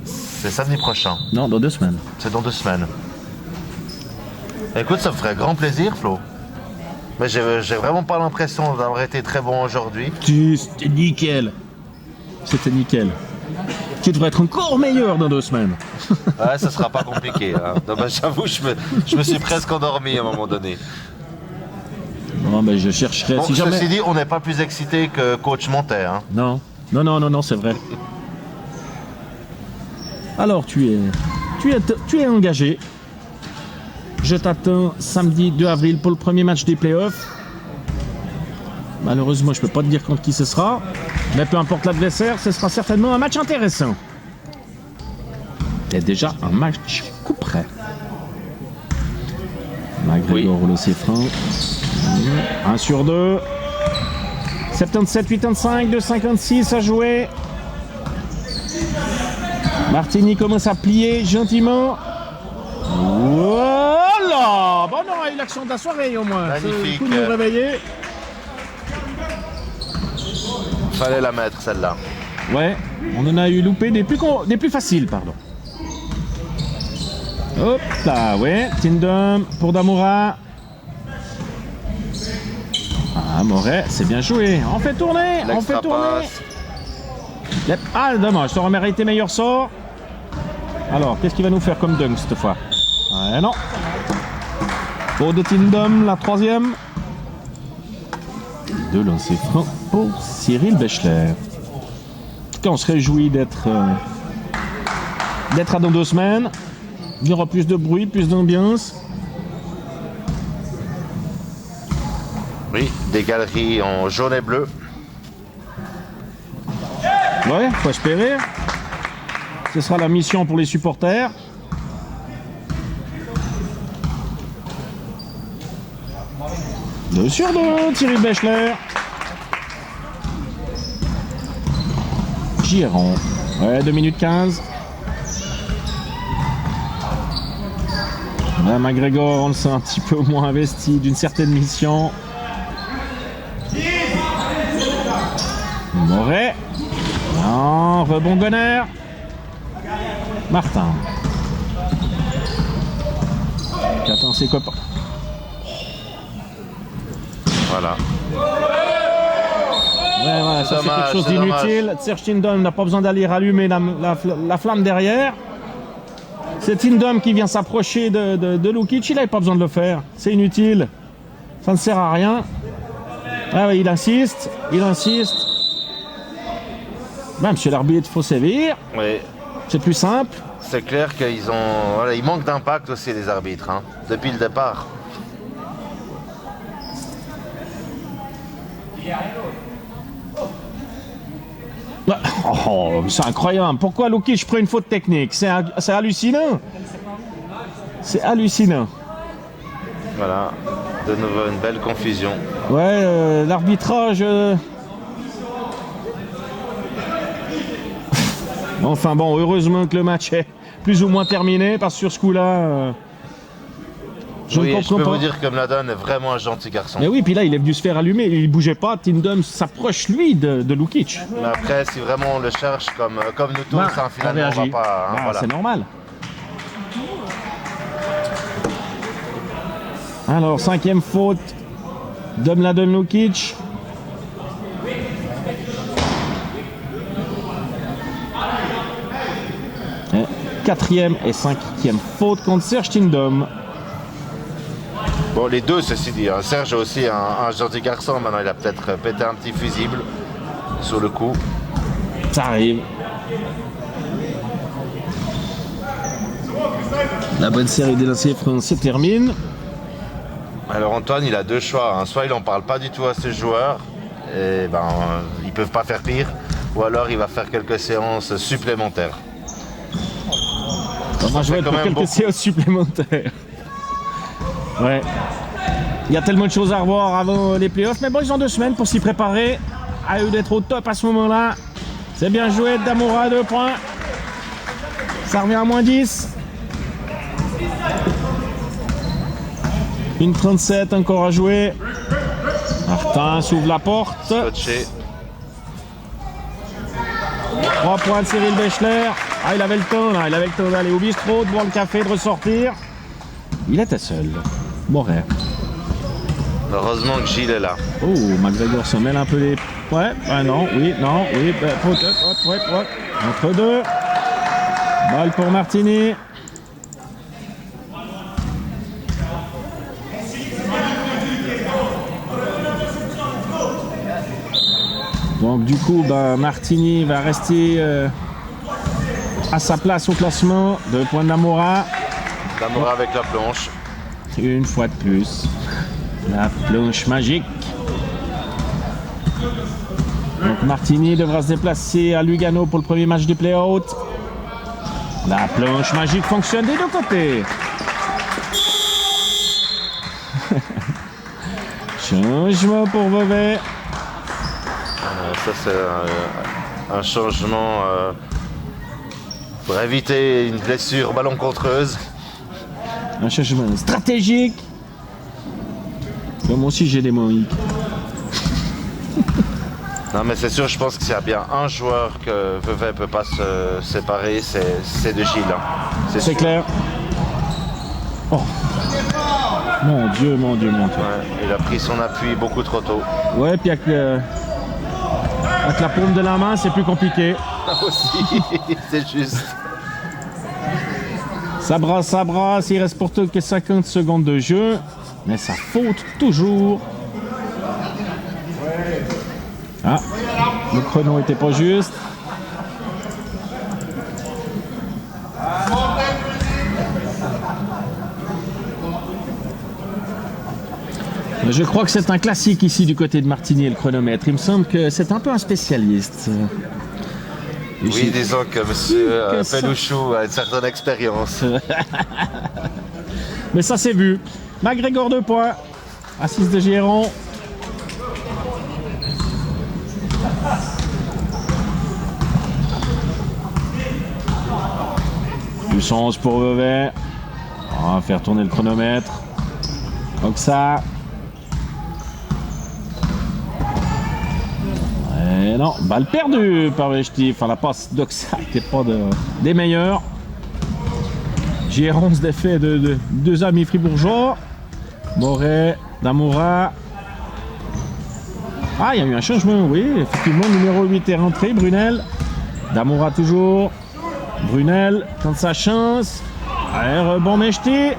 C'est samedi prochain. Non, dans 2 semaines. C'est dans 2 semaines. Écoute, ça me ferait grand plaisir, Flo. Mais j'ai vraiment pas l'impression d'avoir été très bon aujourd'hui. C'était nickel. C'était nickel. Tu devrais être encore meilleur dans 2 semaines. Ouais, ça sera pas compliqué. Hein. Non, bah, j'avoue, je me suis presque endormi à un moment donné. Non, mais je chercherai. Bon, si jamais... ceci dit, on n'est pas plus excité que coach Montet. Hein. Non, non, non, non, non, c'est vrai. Alors, tu es engagé. Je t'attends samedi 2 avril pour le premier match des playoffs. Malheureusement, je peux pas te dire contre qui ce sera. Mais peu importe l'adversaire, ce sera certainement un match intéressant. C'est déjà un match coup près. McGregor roule ses freins. 1 sur 2. 77-85, 2,56 à jouer. Martini commence à plier gentiment. Voilà. Bon, non, il a eu l'action de la soirée au moins. Magnifique. C'est le coup de nous réveiller. Fallait la mettre, celle-là. Ouais, on en a eu loupé des plus faciles, pardon. Hop là, ouais. Tindom pour Damoura. Ah, Moret, c'est bien joué. On fait tourner, on fait L'extra tourner. passe. Ah, dommage, ça aurait mérité meilleur sort. Alors, qu'est-ce qu'il va nous faire comme dunk cette fois? Ouais, non. Pour de Tindom, la 3e. 2 lancers francs pour Cyril Bechler. En tout cas, on se réjouit d'être à dans 2 semaines. Il y aura plus de bruit, plus d'ambiance. Oui, des galeries en jaune et bleu. Ouais, faut espérer. Ce sera la mission pour les supporters. Deux sur 2, Thierry Bechler. Giron. Ouais, 2 minutes 15. Là, McGregor, on le sent un petit peu moins investi d'une certaine mission. Moret. Non, rebond Gonner. Martin. Qui attend ses copains. Voilà. Ouais, ouais, ça c'est Dommage, quelque chose c'est d'inutile. Serge Tindom n'a pas besoin d'aller rallumer la flamme derrière. C'est Tindom qui vient s'approcher de Lukic, il n'avait pas besoin de le faire. C'est inutile. Ça ne sert à rien. Ah oui, il insiste, il insiste. Ben, monsieur l'arbitre, il faut sévir. Oui. C'est plus simple. C'est clair qu'ils ont. Voilà, il manque d'impact aussi, les arbitres, hein, depuis le départ. Oh, c'est incroyable. Pourquoi Lukic prend une faute technique? C'est hallucinant. C'est hallucinant. Voilà, de nouveau une belle confusion. Ouais, l'arbitrage. Enfin bon, heureusement que le match est plus ou moins terminé, parce que sur ce coup-là, je Oui, ne je peux comprends vous pas. dire que Mladen est vraiment un gentil garçon. Mais oui, puis là, il est venu se faire allumer, il bougeait pas. Tindom s'approche, lui, de Lukic. Mais après, si vraiment on le cherche comme nous tous, Bah, hein, finalement, on va réagit. pas. Hein, Bah, voilà. C'est normal. Alors, 5e faute de Mladen Lukic. Et 4e et 5e faute contre Serge Tindom. Bon, les deux, ceci dit. Hein. Serge est aussi un gentil garçon. Maintenant, il a peut-être pété un petit fusible sur le coup. Ça arrive. La bonne série des lancers français termine. Alors Antoine, il a deux choix. Hein. Soit il en parle pas du tout à ses joueurs, et ben ils peuvent pas faire pire, ou alors il va faire quelques séances supplémentaires. Moi, je vais être quand pour même quelques beaucoup. séances supplémentaires. Ouais. Il y a tellement de choses à revoir avant les playoffs, mais bon, ils ont 2 semaines pour s'y préparer. À eux d'être au top à ce moment-là. C'est bien joué, Damoura, 2 points. Ça revient à moins 10. 1:37 encore à jouer. Martin s'ouvre la porte. Coaché. 3 points de Cyril Bechler. Ah, il avait le temps là, il avait le temps d'aller au bistrot, de boire le café, de ressortir. Il était seul. Moret. Heureusement que Gilles est là. Oh, McGregor se mêle un peu les. Ouais, non, oui, peut-être, ouais. Entre deux. Balle pour Martini. Donc du coup, Martini va rester à sa place au classement. 2 points de Namora. Damoura avec la planche. Une fois de plus. La planche magique. Donc Martini devra se déplacer à Lugano pour le premier match du play-out. La planche magique fonctionne des deux côtés. Changement pour Vevey. Ça c'est un changement pour éviter une blessure malencontreuse. Un changement stratégique. Moi aussi j'ai des moïques. Non mais c'est sûr, je pense que s'il y a bien un joueur que Vevey peut pas se séparer, c'est de Gilles. Hein. C'est sûr. clair. Oh. Mon Dieu. Ouais, il a pris son appui beaucoup trop tôt. Ouais, puis avec la paume de la main, c'est plus compliqué. Aussi, c'est juste. Ça brasse, il reste pour tout que 50 secondes de jeu. Mais ça faute toujours. Ah, le chrono était pas juste. Je crois que c'est un classique ici du côté de Martini, le chronomètre. Il me semble que c'est un peu un spécialiste. Oui, disons que monsieur Que ça. Pelouchou a une certaine expérience. Mais ça c'est vu. McGregor 2 points. Assist de Giron. Plus 11 pour Vevey. On va faire tourner le chronomètre. Donc ça. Et non, balle perdue par Vechti. Enfin, la passe d'Oxa n'était pas des meilleurs. Giron se défait de deux amis fribourgeois. Moret, Damoura. Ah, il y a eu un changement, oui. Effectivement, numéro 8 est rentré, Brunel. Damoura toujours. Brunel tente sa chance. Allez, rebond Mechti.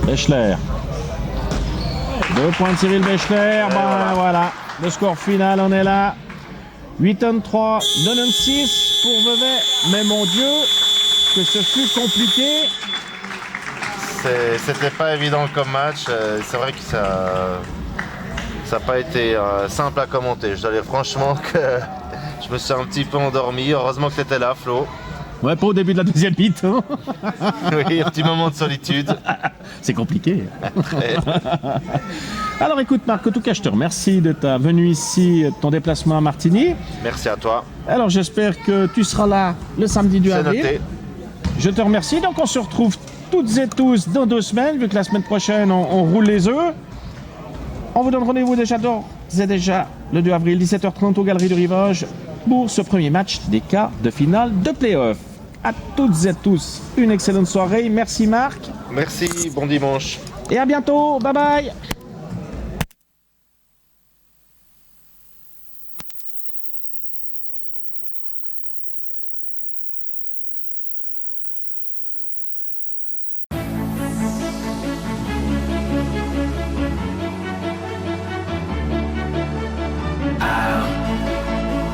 Bechler. 2 points de Cyril Bechler. Ben voilà. Le score final, on est là. 83, 96 pour Vevey. Mais mon Dieu, que ce fut compliqué. C'était pas évident comme match. C'est vrai que ça n'a pas été simple à commenter. Je dois dire franchement que je me suis un petit peu endormi. Heureusement que tu étais là, Flo. Ouais, pas au début de la deuxième mi-temps. Oui, un petit moment de solitude. C'est compliqué. Alors écoute Marc, en tout cas je te remercie de ta venue ici, de ton déplacement à Martigny. Merci à toi. Alors j'espère que tu seras là le samedi du C'est avril. noté. Je te remercie. Donc on se retrouve toutes et tous dans 2 semaines, vu que la semaine prochaine on roule les œufs. On vous donne rendez-vous déjà le 2 avril, 17h30 aux Galeries du Rivage pour ce premier match des quarts de finale de play-off. À toutes et tous, une excellente soirée. Merci Marc. Merci, bon dimanche. Et à bientôt. Bye bye.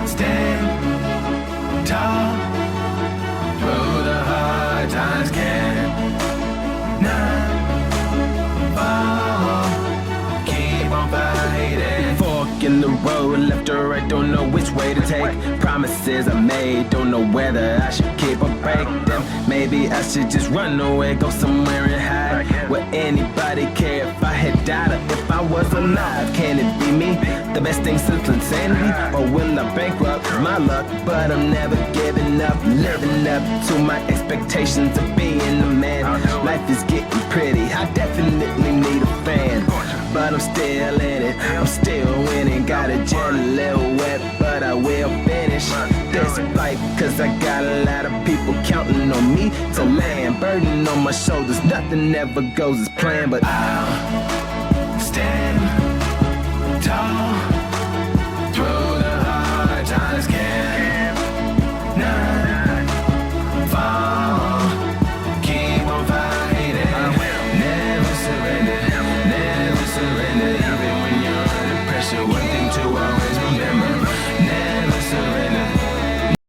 Stand tall through the hard times. Can't not fall. Keep on fighting. Fork in the road, left or right, don't know which way to take. Promises I made, don't know whether I should keep or break them. Maybe I should just run away, go somewhere and hide. Will anybody care if I had died or if I was alive? Can it be me, the best thing since insanity? Or will I bankrupt my luck? But I'm never giving up, living up to my expectations of being a man. Life is getting pretty, I definitely need a fan. But I'm still in it, I'm still winning. Got a jet a little wet, but I will finish this fight. Cause I got a lot of people counting on me to land. Burden on my shoulders, nothing ever goes as planned. But I'll stand tall